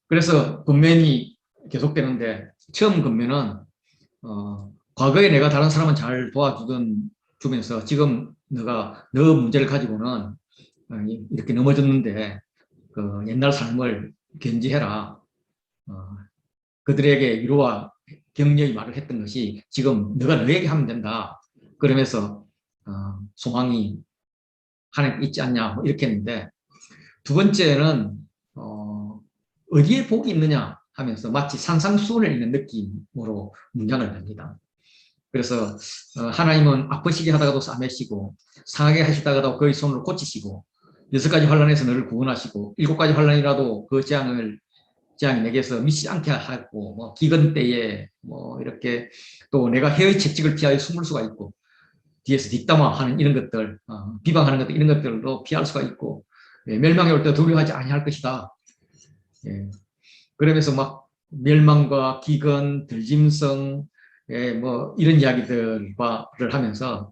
그래서 권면이 계속되는데, 처음 권면은 과거에 내가 다른 사람은 잘 도와주면서 지금 너 문제를 가지고는 이렇게 넘어졌는데 그 옛날 삶을 견지해라. 그들에게 위로와 격려의 말을 했던 것이 지금 너에게 하면 된다. 그러면서 소망이 하나님 있지 않냐, 뭐 이렇게 했는데, 두 번째는 어디에 복이 있느냐 하면서 마치 산상수훈을 읽는 느낌으로 문장을 냅니다. 그래서 하나님은 아프시게 하다가도 싸매시고 상하게 하시다가도 그의 손으로 고치시고 6가지 환난에서 너를 구원하시고 7가지 환난이라도 그 재앙이 내게서 미치지 않게 하고, 뭐 기근 때에 뭐 이렇게 또 내가 해의 채찍을 피하여 숨을 수가 있고, 뒤에서 뒷담화하는 이런 것들, 비방하는 것들, 이런 것들도 피할 수가 있고, 멸망이 올 때 두려워하지 아니할 것이다. 그러면서 막 멸망과 기근, 들짐승, 뭐 이런 이야기들을 하면서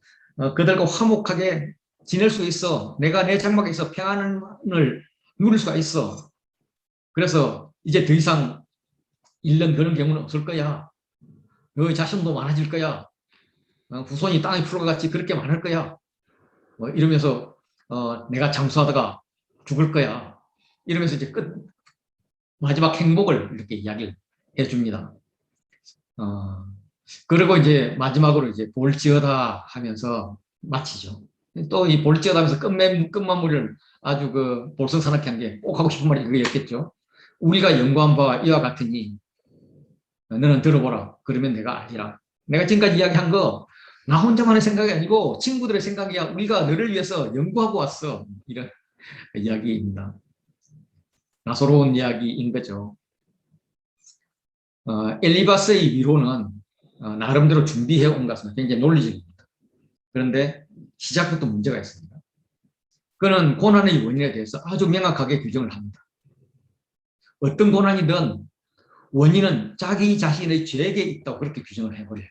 그들과 화목하게 지낼 수 있어. 내가 내 장막에서 평안을 누릴 수가 있어. 그래서 이제 더 이상 잃는 그런 경우는 없을 거야. 너의 자손도 많아질 거야. 후손이 땅에 풀과 같이 그렇게 많을 거야. 뭐 이러면서 내가 장수하다가 죽을 거야. 이러면서 이제 마지막 행복을 이렇게 이야기를 해줍니다. 그리고 이제 마지막으로 이제 볼지어다 하면서 마치죠. 또 이 볼지어다 하면서 끝마무리를 아주 볼썽사납게 한 게 꼭 하고 싶은 말이 그거였겠죠. 우리가 연구한 바와 이와 같으니 너는 들어보라. 그러면 내가 알리라. 내가 지금까지 이야기한 거 나 혼자만의 생각이 아니고 친구들의 생각이야. 우리가 너를 위해서 연구하고 왔어. 이런 이야기입니다. 나소로운 이야기인 거죠. 엘리바스의 위로는 나름대로 준비해 온 것은 굉장히 논리적입니다. 그런데 시작부터 문제가 있습니다. 그는 고난의 원인에 대해서 아주 명확하게 규정을 합니다. 어떤 고난이든 원인은 자기 자신의 죄에 있다고 그렇게 규정을 해버려요.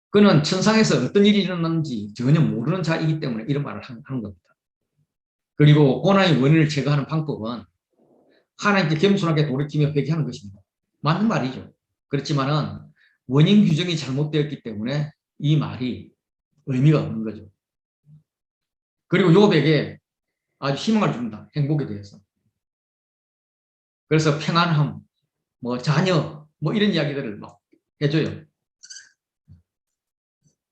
그는 천상에서 어떤 일이 일어났는지 전혀 모르는 자이기 때문에 이런 말을 하는 겁니다. 그리고 고난의 원인을 제거하는 방법은 하나님께 겸손하게 돌이키며 회개하는 것입니다. 맞는 말이죠. 그렇지만은 원인 규정이 잘못되었기 때문에 이 말이 의미가 없는 거죠. 그리고 욥에게 아주 희망을 줍니다. 행복에 대해서. 그래서 평안함, 뭐 자녀, 뭐 이런 이야기들을 막 해줘요.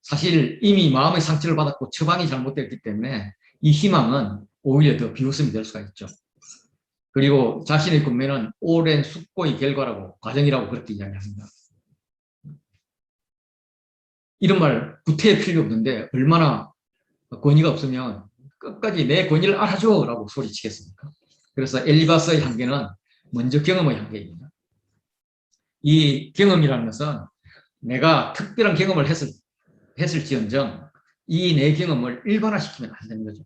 사실 이미 마음의 상처를 받았고 처방이 잘못되었기 때문에 이 희망은 오히려 더 비웃음이 될 수가 있죠. 그리고 자신의 군매는 오랜 숙고의 결과라고, 과정이라고 그렇게 이야기합니다. 이런 말 구태에 필요 없는데 얼마나 권위가 없으면 끝까지 내 권위를 알아줘 라고 소리치겠습니까? 그래서 엘리바스의 한계는 먼저 경험의 한계입니다. 이 경험이라는 것은 내가 특별한 경험을 했을지언정 이 내 경험을 일반화시키면 안 되는 거죠.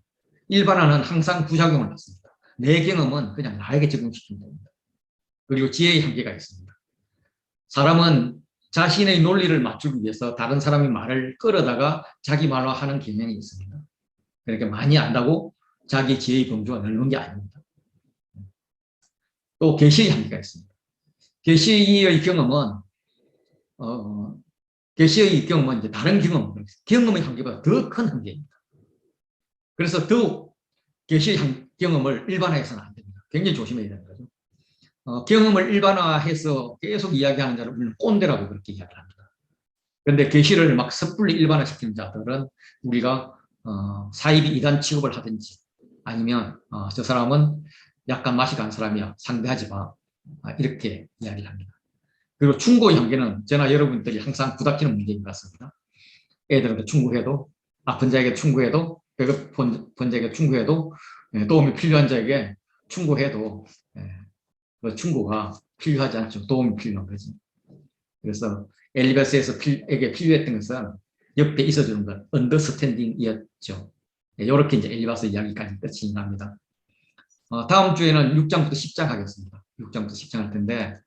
일반화는 항상 부작용을 낳습니다. 내 경험은 그냥 나에게 적용시키면 됩니다. 그리고 지혜의 한계가 있습니다. 사람은 자신의 논리를 맞추기 위해서 다른 사람의 말을 끌어다가 자기 말로 하는 경향이 있습니다. 그렇게 많이 안다고 자기 지혜의 범주가 넓은 게 아닙니다. 또 계시의 한계가 있습니다. 계시의 경험은 계시의 경험은 이제 다른 경험의 한계보다 더 큰 한계입니다. 그래서 더욱 계시의 경험을 일반화해서는 안 됩니다. 굉장히 조심해야 되는 거죠. 경험을 일반화해서 계속 이야기하는 자를 우리는 꼰대라고 그렇게 이야기를 합니다. 그런데 계시를 막 섣불리 일반화시키는 자들은 우리가 사이비 이단 취급을 하든지 아니면 저 사람은 약간 맛이 간 사람이야 상대하지 마 이렇게 이야기를 합니다. 그리고 충고의 한계는 저나 여러분들이 항상 부닥치는 문제인 것 같습니다. 애들한테 충고해도 아픈 자에게 충고해도 배고픈 자에게 충고해도 도움이 필요한 자에게 충고해도 그 충고가 필요하지 않죠. 도움이 필요한 거지. 그래서 엘리바스에게 필요했던 것은 옆에 있어주는 것, 언더스탠딩이었죠. 이렇게 이제 엘리바스 이야기까지 끝이 납니다. 다음 주에는 6장부터 10장 하겠습니다. 6장부터 10장 할 텐데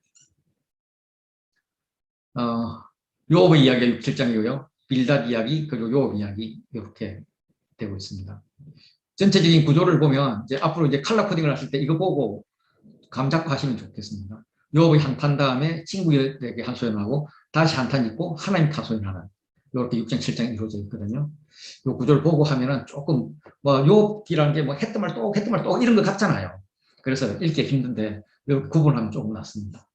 욥의 이야기가 6, 7장이고요. 빌닷 이야기 그리고 욥 이야기 이렇게 되고 있습니다. 전체적인 구조를 보면 이제 앞으로 이제 컬러 코딩을 하실 때 이거 보고 감 잡고 하시면 좋겠습니다. 욥의 한탄 다음에 친구에게 한 소연하고 다시 한탄 있고 하나님 타소연하는 이렇게 6장 7장이 이루어져 있거든요. 이 구조를 보고 하면은 조금 뭐 욥이라는 게 뭐 했던 말 또 이런 것 같잖아요. 그래서 읽기 힘든데 이렇게 구분하면 조금 낫습니다.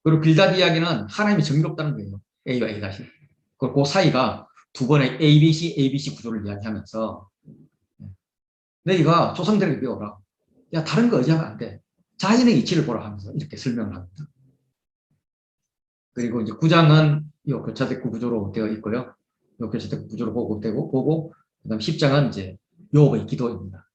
그리고 빌닷 이야기는 하나님이 정의롭다는 거예요. A와 A 다시. 그 사이가 두 번의 ABC 구조를 이야기하면서 너희가 조상들에게 배워라. 야 다른 거 의지하면 안 돼. 자연의 이치를 보라 하면서 이렇게 설명을 합니다. 그리고 이제 9장은 이 교차대구 구조로 되어 있고요. 이 교차대구 구조로 보고 그다음 10장은 이제 욥의 기도입니다.